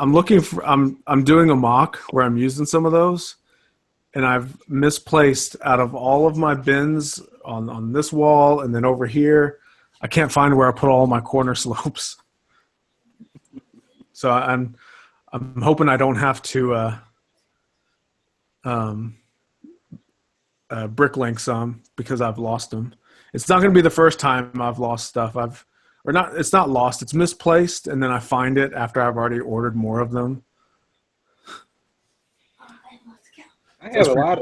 doing a mock where I'm using some of those, and I've misplaced out of all of my bins on this wall and then over here. I can't find where I put all my corner slopes. So I'm hoping I don't have to bricklink some because I've lost them. It's not going to be the first time I've lost stuff. It's not lost, it's misplaced, and then I find it after I've already ordered more of them. I have a lot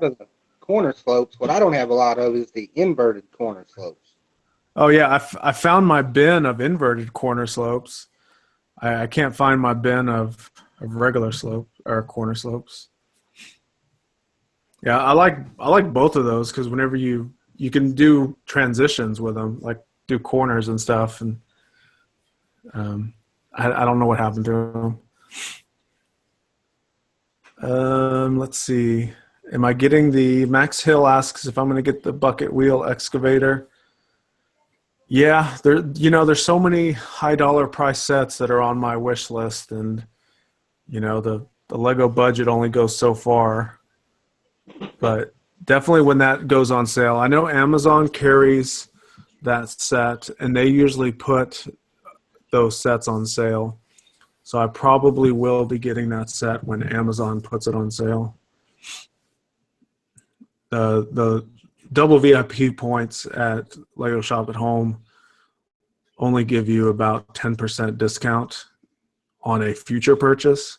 of the corner slopes. What I don't have a lot of is the inverted corner slopes. Oh yeah, I found my bin of inverted corner slopes. I can't find my bin of regular slope or corner slopes. Yeah, I like both of those because whenever you can do transitions with them, like do corners and stuff, and I don't know what happened to them. Let's see. Am I getting the Max Hill asks if I'm going to get the bucket wheel excavator? Yeah, there's so many high dollar price sets that are on my wish list, and the Lego budget only goes so far. But definitely when that goes on sale, I know Amazon carries that set, and they usually put those sets on sale. So I probably will be getting that set when Amazon puts it on sale. The double VIP points at Lego Shop at Home only give you about 10% discount on a future purchase.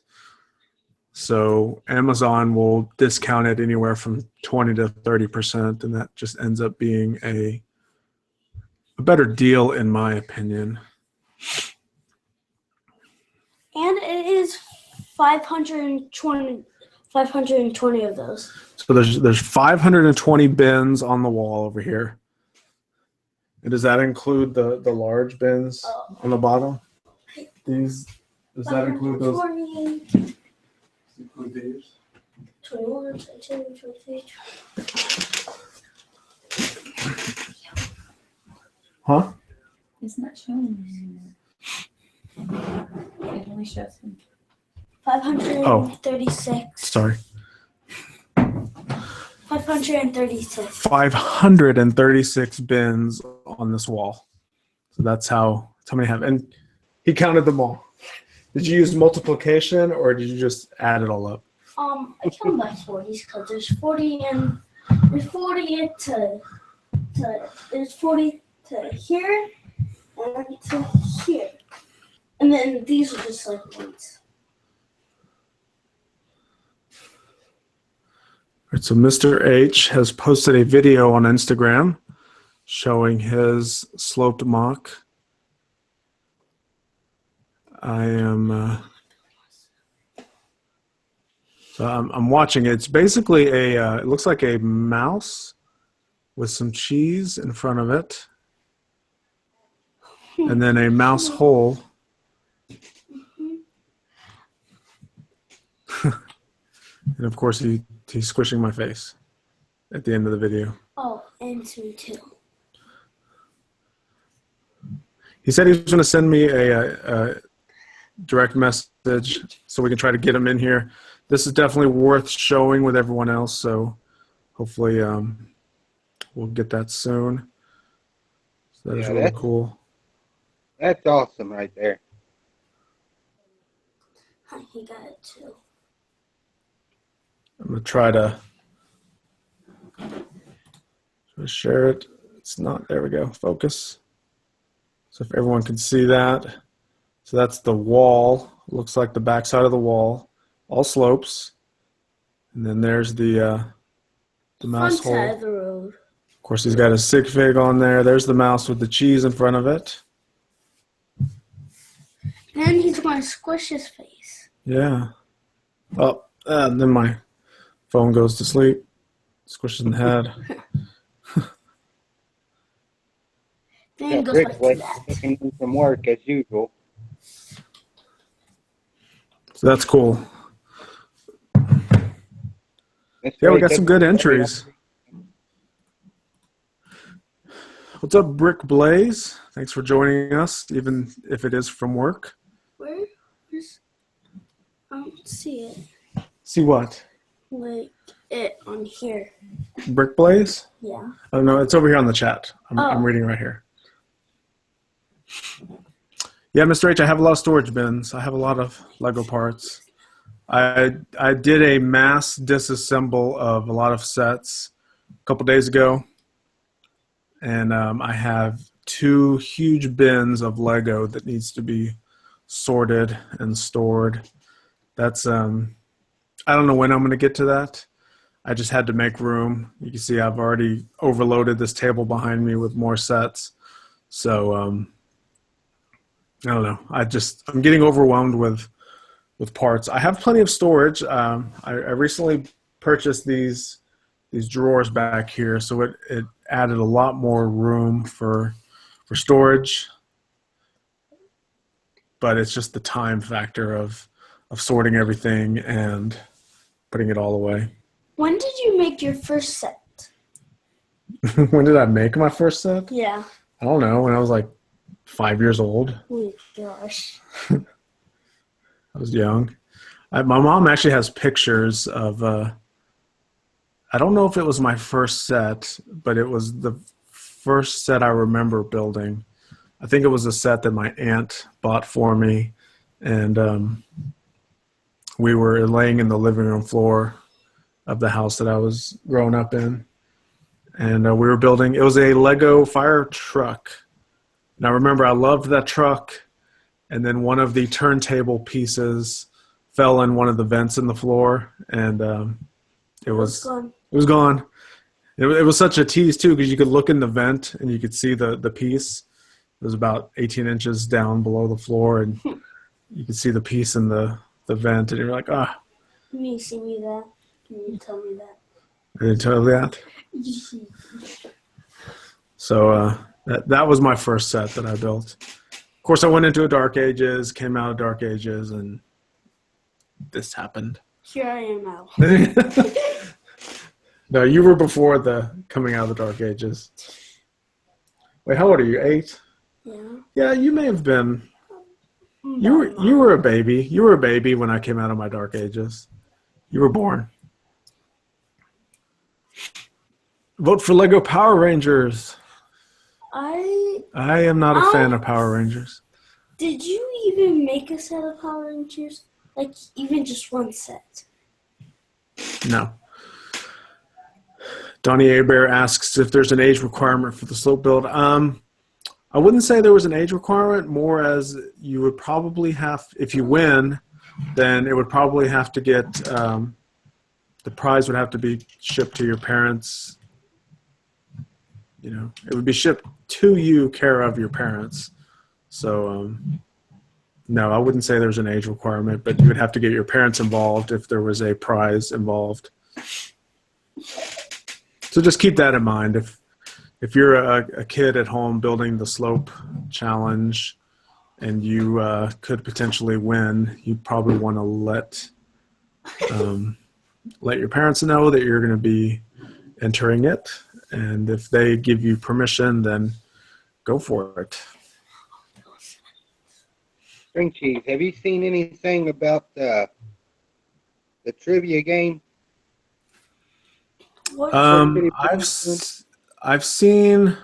So Amazon will discount it anywhere from 20 to 30%, and that just ends up being a better deal in my opinion. And it is 520 of those. So there's 520 bins on the wall over here. And does that include the large bins on the bottom? Does that include those? 520, Include these? 21, 22, 23. Huh? It's not showing. It only shows him. 536. Sorry. 536. 536 bins on this wall. So that's how many have. And he counted them all. Did you use multiplication or did you just add it all up? I count by 40s because there's 40 and there's 40 there's 40 to here and to here. And then these are just like points. All right, so Mr. H has posted a video on Instagram showing his sloped mock. I'm watching it. It's basically it looks like a mouse with some cheese in front of it, and then a mouse hole. And of course, he's squishing my face at the end of the video. Oh, and some too. He said he was going to send me a direct message so we can try to get him in here. This is definitely worth showing with everyone else, so hopefully we'll get that soon. So that is really cool. That's awesome right there. He got it too. I'm going to try to share it. It's not, there we go, focus. So if everyone can see that. So that's the wall, looks like the back side of the wall, all slopes. And then there's the mouse hole. Front side of the road. Of course, he's got a sig fig on there. There's the mouse with the cheese in front of it. Then he's going to squish his face. Yeah. Oh, and then my phone goes to sleep. Squishes in the head. Then he goes Rick's back to that. taking in from work as usual. So that's cool. Yeah, we got some good entries. What's up, Brick Blaze? Thanks for joining us, even if it is from work. Where's I don't see it. See what? Like it on here. Brick Blaze? Yeah. Oh, no, it's over here on the chat. I'm Oh. reading right here. Yeah, Mr. H, I have a lot of storage bins. I have a lot of Lego parts. I did a mass disassemble of a lot of sets a couple days ago. And I have 2 huge bins of Lego that needs to be sorted and stored. That's, I don't know when I'm going to get to that. I just had to make room. You can see I've already overloaded this table behind me with more sets. So, I don't know. I'm getting overwhelmed with parts. I have plenty of storage. I recently purchased these drawers back here, so it added a lot more room for storage. But it's just the time factor of sorting everything and putting it all away. When did you make your first set? When did I make my first set? Yeah. I don't know. When I was like 5 years old. Oh gosh. I was young. My mom actually has pictures of, I don't know if it was my first set, but it was the first set I remember building. I think it was a set that my aunt bought for me, and we were laying in the living room floor of the house that I was growing up in. And we were building, it was a Lego fire truck. Now remember, I loved that truck. And then one of the turntable pieces fell in one of the vents in the floor, and it was gone. It was such a tease too, because you could look in the vent and you could see the piece. It was about 18 inches down below the floor, and you could see the piece in the vent, and you're like, ah. Can you see me that? Can you tell me that? I didn't tell you that. So that was my first set that I built. Of course, I went into a Dark Ages, came out of Dark Ages, and this happened. Here I am now. No, you were before the coming out of the Dark Ages. Wait, how old are you? 8? Yeah. Yeah, you may have been. You were a baby. You were a baby when I came out of my Dark Ages. You were born. Vote for Lego Power Rangers. I am not a fan of Power Rangers. Did you even make a set of Power Rangers? Like, even just one set? No. Donnie Abear asks if there's an age requirement for the slope build. I wouldn't say there was an age requirement, more as you would probably have, if you win, then it would probably have to get, the prize would have to be shipped to your parents. You know, it would be shipped to you, care of your parents. So, no, I wouldn't say there's an age requirement, but you would have to get your parents involved if there was a prize involved. So just keep that in mind. If you're a kid at home building the slope challenge and you could potentially win, you probably want to let your parents know that you're going to be entering it. And if they give you permission, then go for it. String Cheese, have you seen anything about the trivia game? I've seen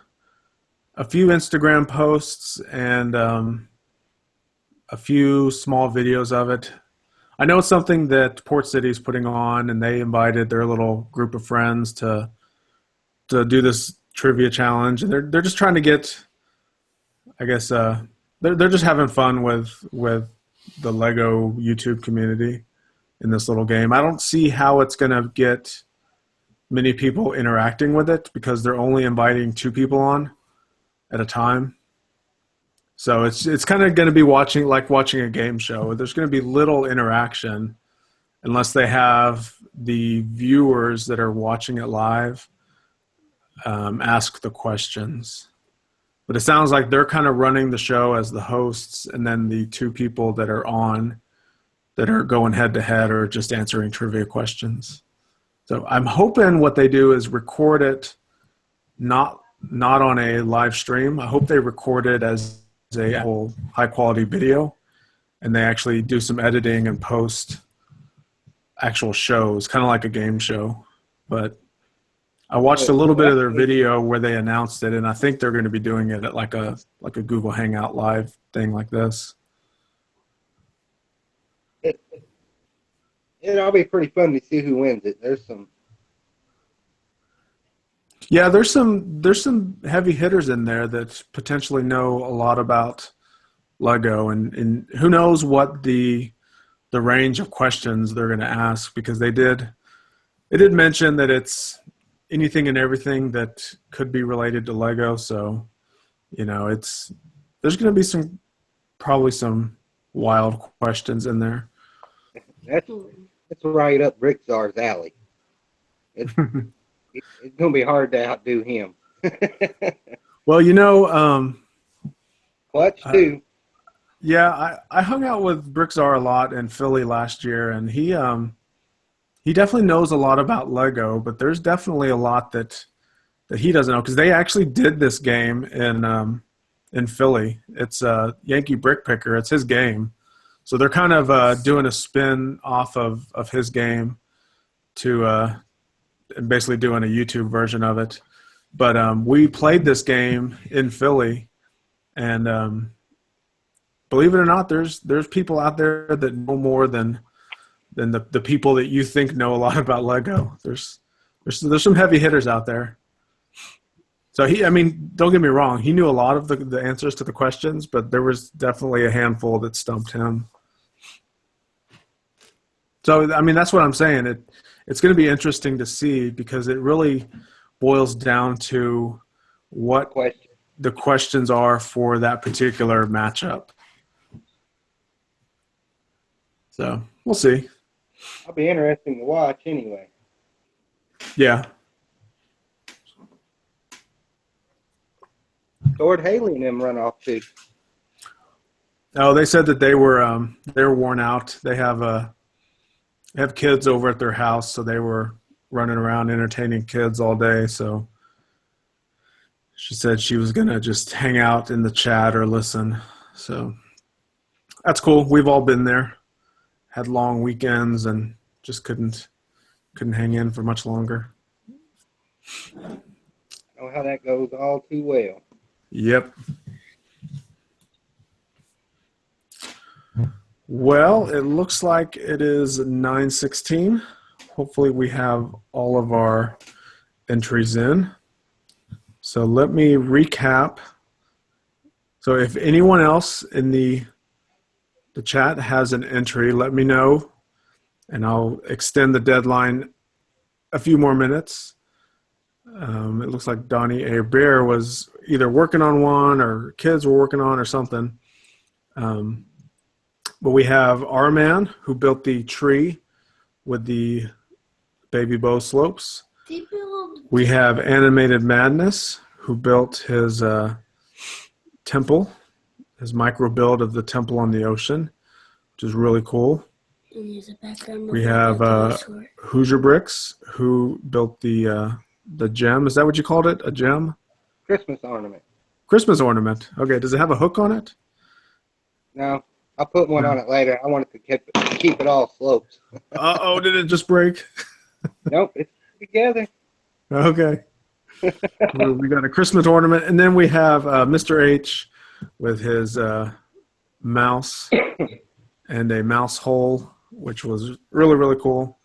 a few Instagram posts and a few small videos of it. I know it's something that Port City is putting on, and they invited their little group of friends to do this trivia challenge, and they're just trying to get, I guess, they're just having fun with the Lego YouTube community in this little game. I don't see how it's going to get many people interacting with it because they're only inviting 2 people on at a time. So it's kind of going to be like watching a game show. There's going to be little interaction unless they have the viewers that are watching it live ask the questions. But it sounds like they're kind of running the show as the hosts, and then the 2 people that are on that are going head to head are just answering trivia questions. So I'm hoping what they do is record it not on a live stream. I hope they record it as a whole high quality video, and they actually do some editing and post actual shows, kind of like a game show. But I watched a little bit of their video where they announced it, and I think they're going to be doing it at like a Google Hangout live thing like this. It'll be pretty fun to see who wins it. There's some heavy hitters in there that potentially know a lot about Lego, and who knows what the range of questions they're going to ask, because they did mention that it's anything and everything that could be related to Lego. So, you know, there's going to be probably some wild questions in there. That's right up Brickzar's alley. It's going to be hard to outdo him. Well, you know, Clutch too. Yeah, I hung out with Brickzar a lot in Philly last year, and he definitely knows a lot about Lego, but there's definitely a lot that he doesn't know, because they actually did this game in Philly. It's Yankee Brick Picker. It's his game. So they're kind of doing a spin off of his game to basically doing a YouTube version of it. But we played this game in Philly, and believe it or not, there's people out there that know more than the people that you think know a lot about Lego. There's some heavy hitters out there. So I mean, don't get me wrong, he knew a lot of the answers to the questions, but there was definitely a handful that stumped him. So I mean, that's what I'm saying. It's going to be interesting to see, because it really boils down to what the questions are for that particular matchup. So we'll see. I'll be interesting to watch anyway. Yeah. Lord Haley and them run off too. Oh, they said that they were worn out. They have kids over at their house, so they were running around entertaining kids all day. So she said she was gonna just hang out in the chat or listen. So that's cool. We've all been there. Had long weekends and just couldn't hang in for much longer. I know how that goes all too well. Yep. Well, it looks like it is 9:16. Hopefully we have all of our entries in. So let me recap. So if anyone else in the chat has an entry, let me know, and I'll extend the deadline a few more minutes. It looks like Donnie A. Bear was either working on one or kids were working on or something. But we have our man who built the tree with the baby bow slopes. We have Animated Madness who built his temple, his micro build of the temple on the ocean, which is really cool. We have Hoosier Bricks who built the gem. Is that what you called it? A gem? Christmas ornament. Christmas ornament. Okay. Does it have a hook on it? No. I'll put one on it later. I wanted to keep it all slopes. Uh-oh, did it just break? Nope, it's together. Okay. We got a Christmas ornament. And then we have Mr. H with his mouse and a mouse hole, which was really, really cool.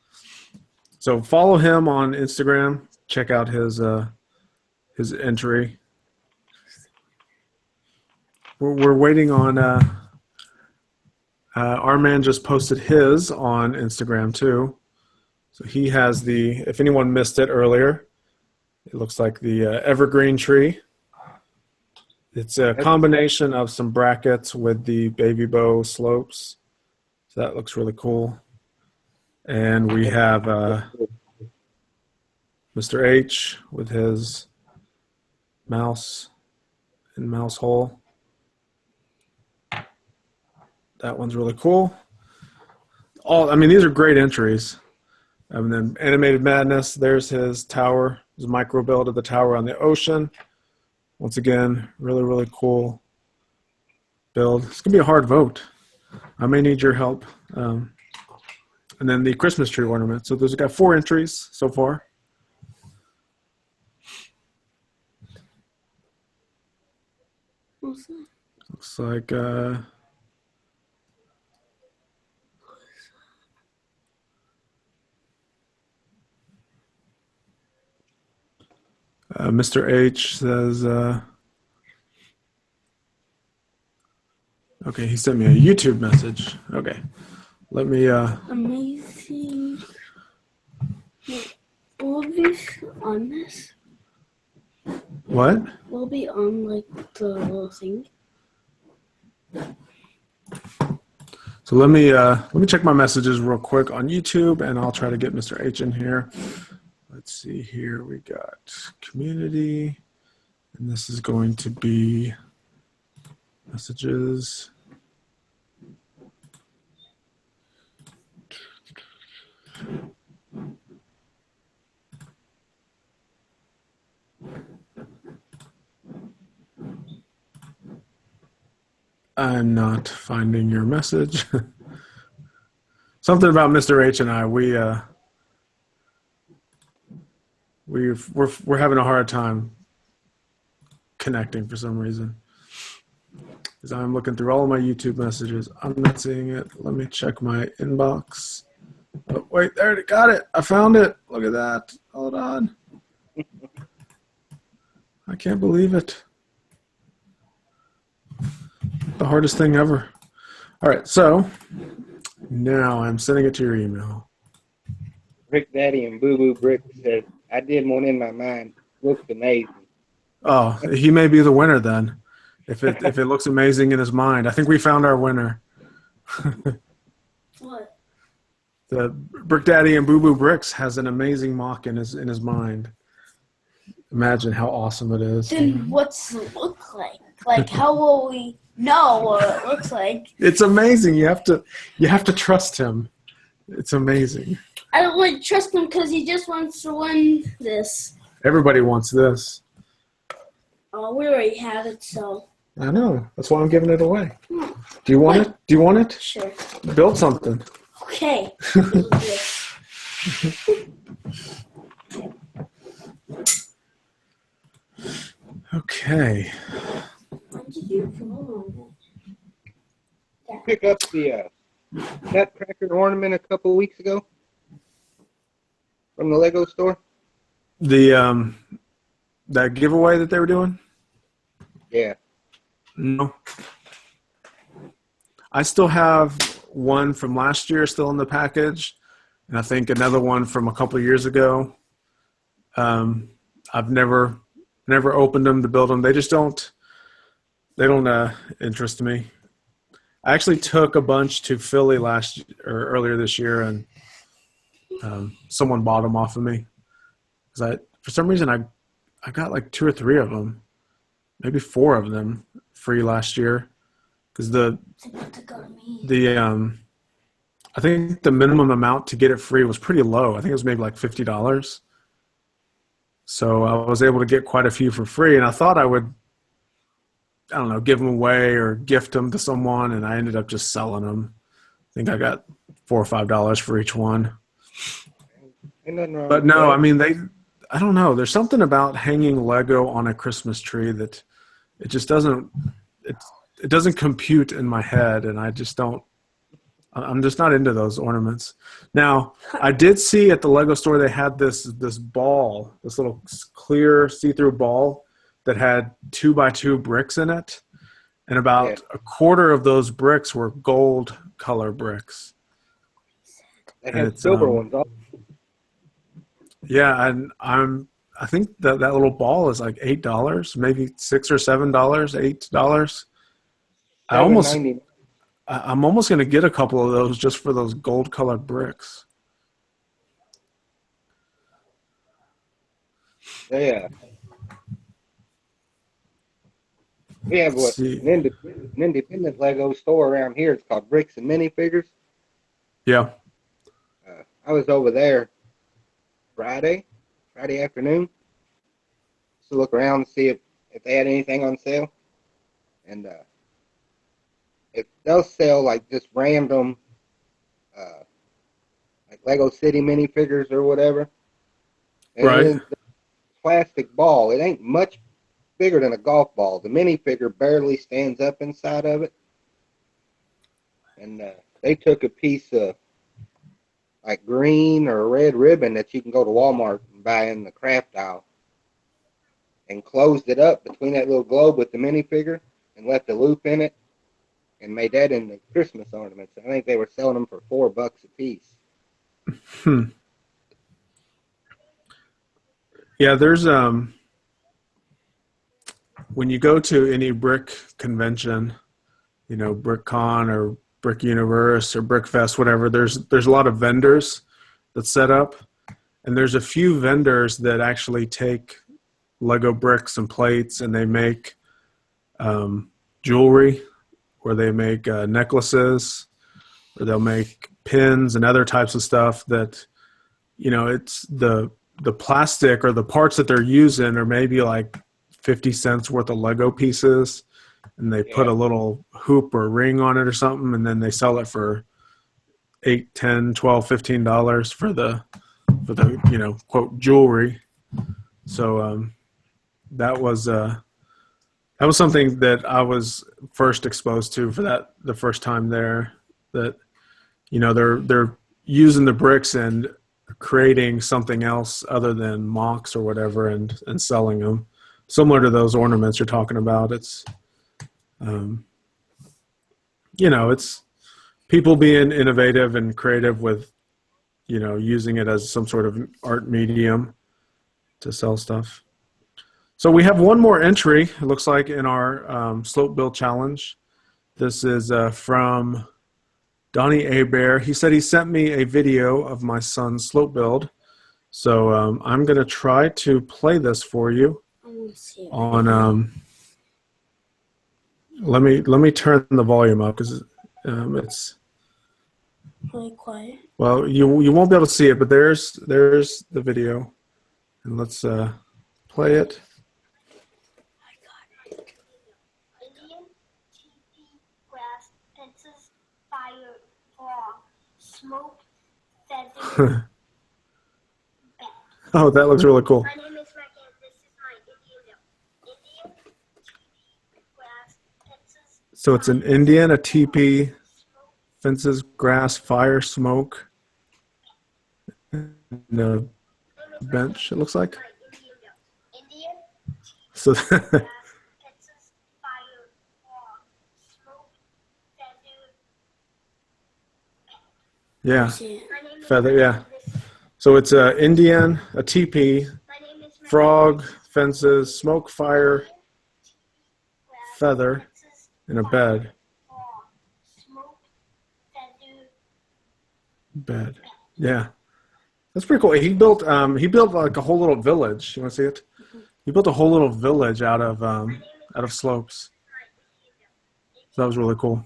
So follow him on Instagram. Check out his entry. We're waiting on... our man just posted his on Instagram too. So he has if anyone missed it earlier, it looks like the evergreen tree. It's a combination of some brackets with the baby bow slopes. So that looks really cool. And we have Mr. H with his mouse and mouse hole. That one's really cool. These are great entries. And then Animated Madness, there's his tower, his micro build of the tower on the ocean. Once again, really, really cool build. It's going to be a hard vote. I may need your help. And then the Christmas tree ornament. So we've got 4 entries so far. Looks like... Mr. H says, okay, he sent me a YouTube message. Okay, let me, Amazing. Will it be on this? What? Will it be on, like, the little thing? So let me check my messages real quick on YouTube, and I'll try to get Mr. H in here. Let's see here. We got community, and this is going to be messages. I'm not finding your message. Something about Mr. H and I, we're having a hard time connecting for some reason. Because I'm looking through all of my YouTube messages. I'm not seeing it. Let me check my inbox. Oh, wait, there it got it. I found it. Look at that. Hold on. I can't believe it. The hardest thing ever. All right, so now I'm sending it to your email. Brick Daddy and Boo Boo Brick said, I did one in my mind. Looks amazing. Oh, he may be the winner then. If it looks amazing in his mind. I think we found our winner. What? The Brick Daddy and Boo Boo Bricks has an amazing mock in his mind. Imagine how awesome it is. Then what's it look like? Like, how will we know what it looks like? It's amazing. You have to trust him. It's amazing. I don't like trust him because he just wants to win this. Everybody wants this. Oh, we already have it, so. I know. That's why I'm giving it away. Hmm. Do you want it? Do you want it? Sure. Build something. Okay. Okay. What did you do? Pick up the Nutcracker ornament a couple weeks ago from the Lego store. The that giveaway that they were doing? Yeah. No. I still have one from last year still in the package, and I think another one from a couple of years ago. I've never opened them to build them. They just don't interest me. I actually took a bunch to Philly earlier this year, and someone bought them off of me. Because for some reason I got like 2 or 3 of them, maybe 4 of them free last year. Because I think the minimum amount to get it free was pretty low. I think it was maybe like $50. So I was able to get quite a few for free, and I thought I would, I don't know, give them away or gift them to someone, and I ended up just selling them. I think I got $4 or $5 for each one. Ain't nothing wrong But with no, that. I mean, I don't know. There's something about hanging Lego on a Christmas tree that it just doesn't, it doesn't compute in my head, and I'm just not into those ornaments. Now, I did see at the Lego store they had this ball, this little clear see-through ball that had 2x2 bricks in it, and about a quarter of those bricks were gold color bricks. They And have it's, silver ones. Yeah, and I think that little ball is like $8, maybe $6 or $7, $8. $7.99. I'm almost going to get a couple of those just for those gold colored bricks. Yeah. We have an independent Lego store around here. It's called Bricks and Minifigures. Yeah. I was over there Friday afternoon to look around and see if they had anything on sale. And they'll sell like just random like Lego City minifigures or whatever. And Right. then the plastic ball, it ain't much bigger than a golf ball. The minifigure barely stands up inside of it. And they took a piece of like green or red ribbon that you can go to Walmart and buy in the craft aisle and closed it up between that little globe with the minifigure and left a loop in it and made that into Christmas ornaments. I think they were selling them for $4 a piece. Yeah, there's when you go to any brick convention, you know, BrickCon or Brick Universe or BrickFest, whatever, there's a lot of vendors that set up, and there's a few vendors that actually take Lego bricks and plates and they make jewelry, or they make necklaces, or they'll make pins and other types of stuff that, you know, it's the plastic or the parts that they're using are maybe like 50 cents worth of Lego pieces, and they put a little hoop or ring on it or something, and then they sell it for $8, $10, $12, $15 for the you know, quote, jewelry. So that was That was something that I was first exposed to for that the first time there. That they're using the bricks and creating something else other than mocks or whatever, and selling them, similar to those ornaments you're talking about. It's it's people being innovative and creative with using it as some sort of art medium to sell stuff. So we have one more entry, it looks like, in our slope build challenge. This is from Donnie Abear. He said he sent me a video of my son's slope build. So I'm going to try to play this for you on let me turn the volume up because it's really quiet. Well, you won't be able to see it, but there's the video, and let's play it. Indian, teepee, grass, fences, fire, fog, smoke, feathers, bed. Oh, that looks really cool. My name is Megan. This is my Indian bill. Indian, teepee, grass, fences. So it's an Indian, a teepee, fences, grass, fire, smoke, and a bench, it looks like. Indian, So grass, fences, fire, fog, smoke, feather, yeah, See it. My name is feather, yeah. This- So it's a Indian, a teepee, My name is Megan. frog, fences, smoke, fire, Grass, feather, fences, and a fire, bed. fog, smoke, feather, Bed. Yeah. That's pretty cool. He built like a whole little village. You want to see it? He built a whole little village out of slopes. So that was really cool.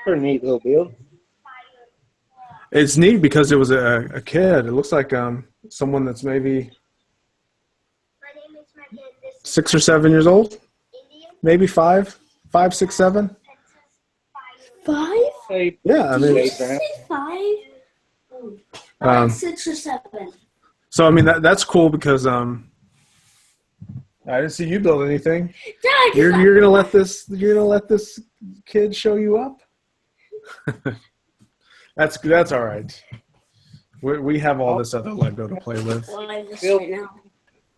Pretty neat little build. It's neat because it was a kid. It looks like someone that's maybe My name is Megan. This is 6 or 7 years old, Indian, maybe 5, 6, 7. fences, fire, 5? Hey, Yeah, I mean, Hey, Did you say 5? Um, 6 or 7. so I mean that's cool because I didn't see you build anything. Dad, You're gonna let this kid show you up. That's all right. We have all this other Lego to play with. live this Bill. right now.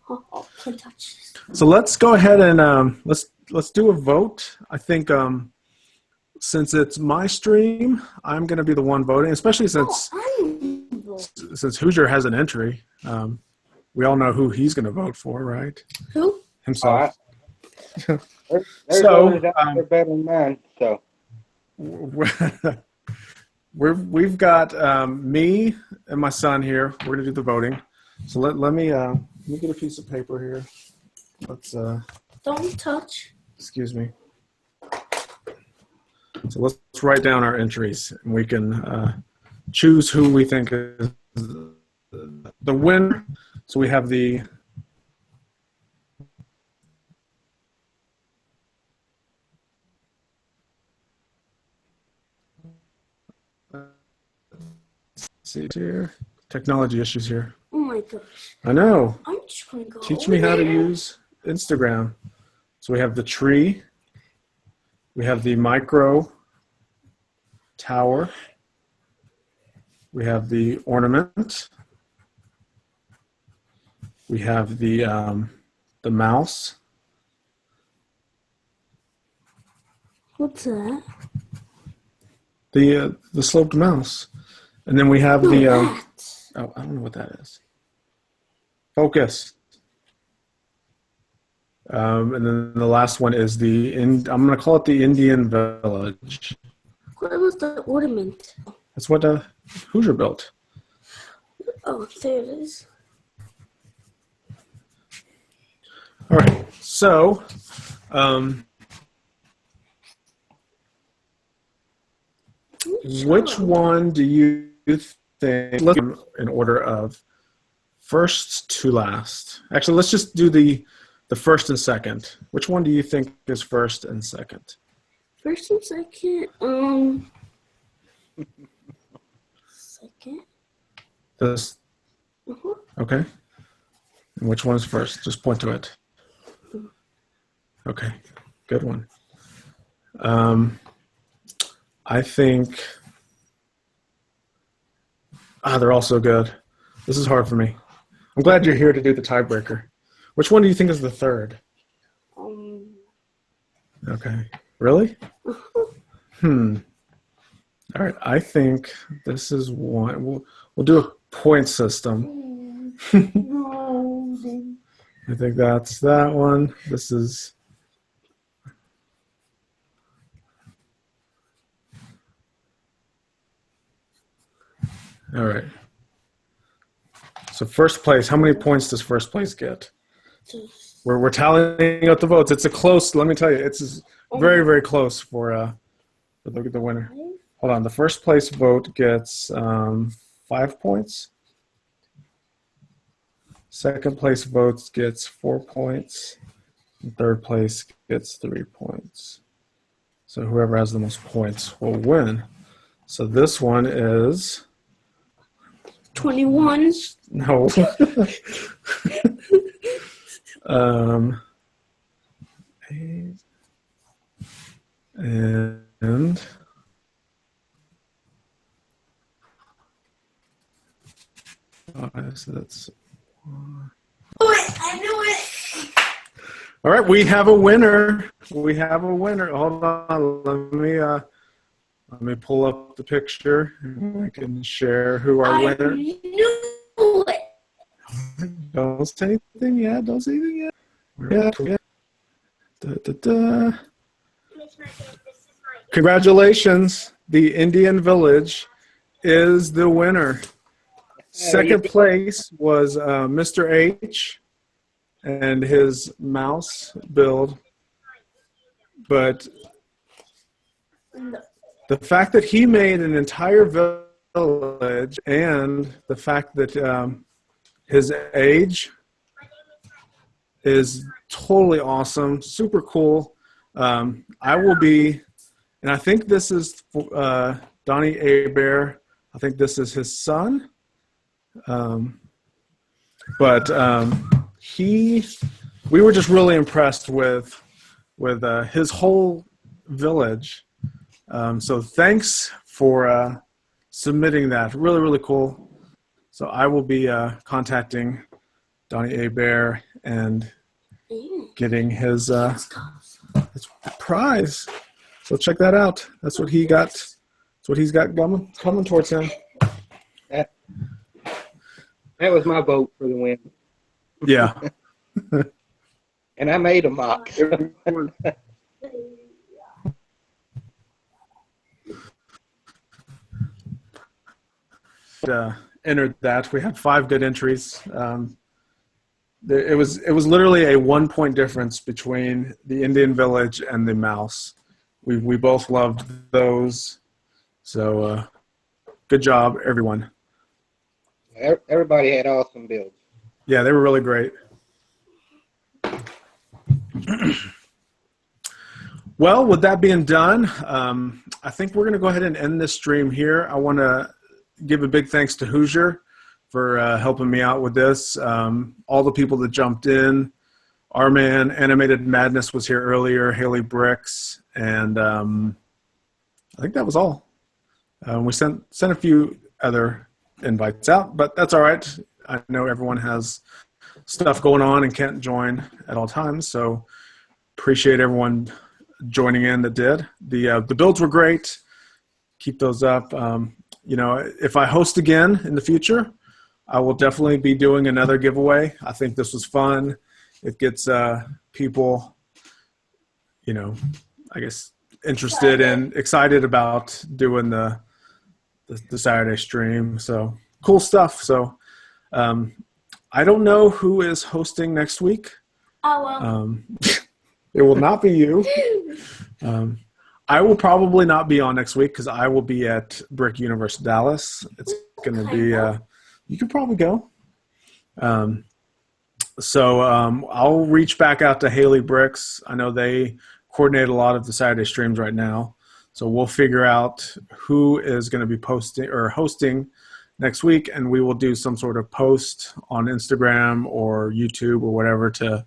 Oh, can't touch this. So let's go ahead and let's do a vote. I think since it's my stream, I'm going to be the one voting, especially since Hoosier has an entry. We all know who he's going to vote for, right? Who? Himself. there's So, others out there better than mine. So We've got me and my son here. We're going to do the voting. So let me get a piece of paper here. Let's Don't touch. excuse me. So let's write down our entries, and we can choose who we think is the winner. So we have the see here, technology issues here. Oh my gosh. I know. I'm just going to go. Teach over me how to there. use Instagram. So we have the tree. We have the micro tower. We have the ornament. We have the mouse. What's that? The sloped mouse. And then we have No, the that. oh, I don't know what that is. Focus. And then the last one is I'm going to call it the Indian Village. What was the ornament? That's what Hoosier built. Oh, there it is. All right. So, which one do you think, let's go in order of first to last? Actually, let's just do the first and second. Which one do you think is first and second? First and second. Second. This, Uh-huh. okay. And which one is first? Just point to it. Okay, good one. I think they're all so good. This is hard for me. I'm glad you're here to do the tiebreaker. Which one do you think is the third? Okay. Really? All right. I think this is one. We'll do a point system. I think that's that one. This is. All right. So first place, how many points does first place get? We're tallying up the votes. It's a close. Let me tell you, it's very, very close for the winner. Hold on. The first place vote gets 5 points. Second place votes gets 4 points. And third place gets 3 points. So whoever has the most points will win. So this one is 21. no. And so that's I knew it. all right. We have a winner. We have a winner. Hold on. Let me pull up the picture. I can share who our I winner. knew it. Don't say anything yet. Don't say anything yet. Yeah. Da, da, da. Congratulations. The Indian Village is the winner. Second place was Mr. H and his mouse build. But the fact that he made an entire village and the fact that his age is totally awesome, super cool. I will be, and I think this is Donnie Abear. I think this is his son. But we were just really impressed with his whole village. So thanks for submitting that. Really, really cool. So I will be contacting Donnie Abear and getting his prize. So check that out. That's what he got. That's what he's got coming towards him. That was my vote for the win. Yeah. And I made a mock. Entered that. We had 5 good entries. It was literally a 1 point difference between the Indian Village and the mouse. We both loved those. So good job, everyone. Everybody had awesome builds. Yeah, they were really great. Well, with that being done, I think we're going to go ahead and end this stream here. I want to give a big thanks to Hoosier for helping me out with this. All the people that jumped in. Our man, Animated Madness, was here earlier, Haley Bricks, and I think that was all. We sent a few other invites out, but that's all right. I know everyone has stuff going on and can't join at all times, so appreciate everyone joining in that did. The builds were great. Keep those up. If I host again in the future, I will definitely be doing another giveaway. I think this was fun. It gets people, I guess, interested and excited about doing the Saturday stream. So cool stuff. So I don't know who is hosting next week. Oh, well. It will not be you. I will probably not be on next week because I will be at Brick Universe Dallas. It's going to be, you can probably go. So I'll reach back out to Haley Bricks. I know they coordinate a lot of the Saturday streams right now. So we'll figure out who is going to be posting or hosting next week, and we will do some sort of post on Instagram or YouTube or whatever to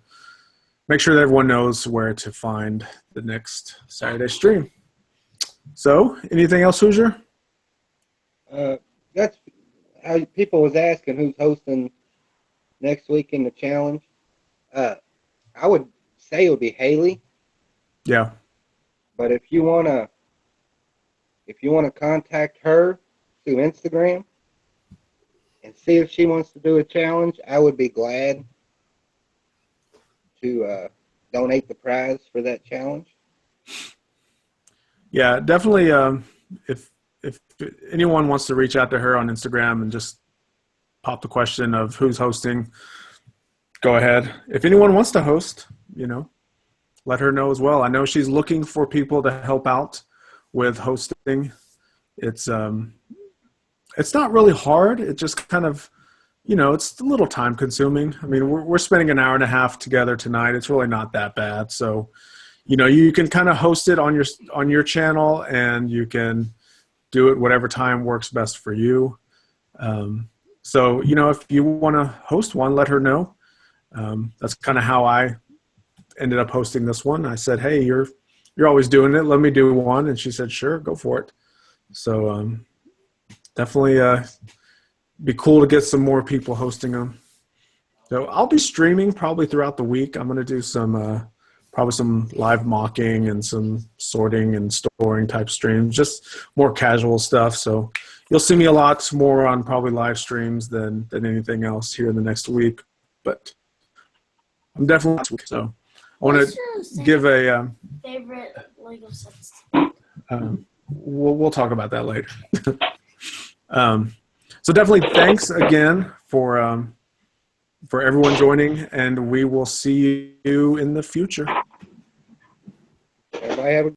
make sure that everyone knows where to find the next Saturday stream. So, anything else, Hoosier? That's how people was asking who's hosting next week in the challenge. I would say it would be Haley, Yeah. but if you wanna contact her through Instagram and see if she wants to do a challenge, I would be glad to donate the prize for that challenge. Yeah, definitely. If anyone wants to reach out to her on Instagram and just pop the question of who's hosting, go ahead. If anyone wants to host, let her know as well. I know she's looking for people to help out with hosting. It's not really hard. It just kind of, it's a little time consuming. I mean, we're spending an hour and a half together tonight. It's really not that bad. So, you can kind of host it on your channel, and you can do it whatever time works best for you. So, if you want to host one, let her know. That's kind of how I ended up hosting this one. I said, hey, you're always doing it. Let me do one. And she said, sure, go for it. So definitely be cool to get some more people hosting them. So I'll be streaming probably throughout the week. I'm going to do probably some live mocking and some sorting and storing type streams, just more casual stuff. So you'll see me a lot more on probably live streams than anything else here in the next week. But I'm definitely so. I want to give a favorite Lego sets. We'll talk about that later. So definitely thanks again for everyone joining, and we will see you in the future. Everybody have a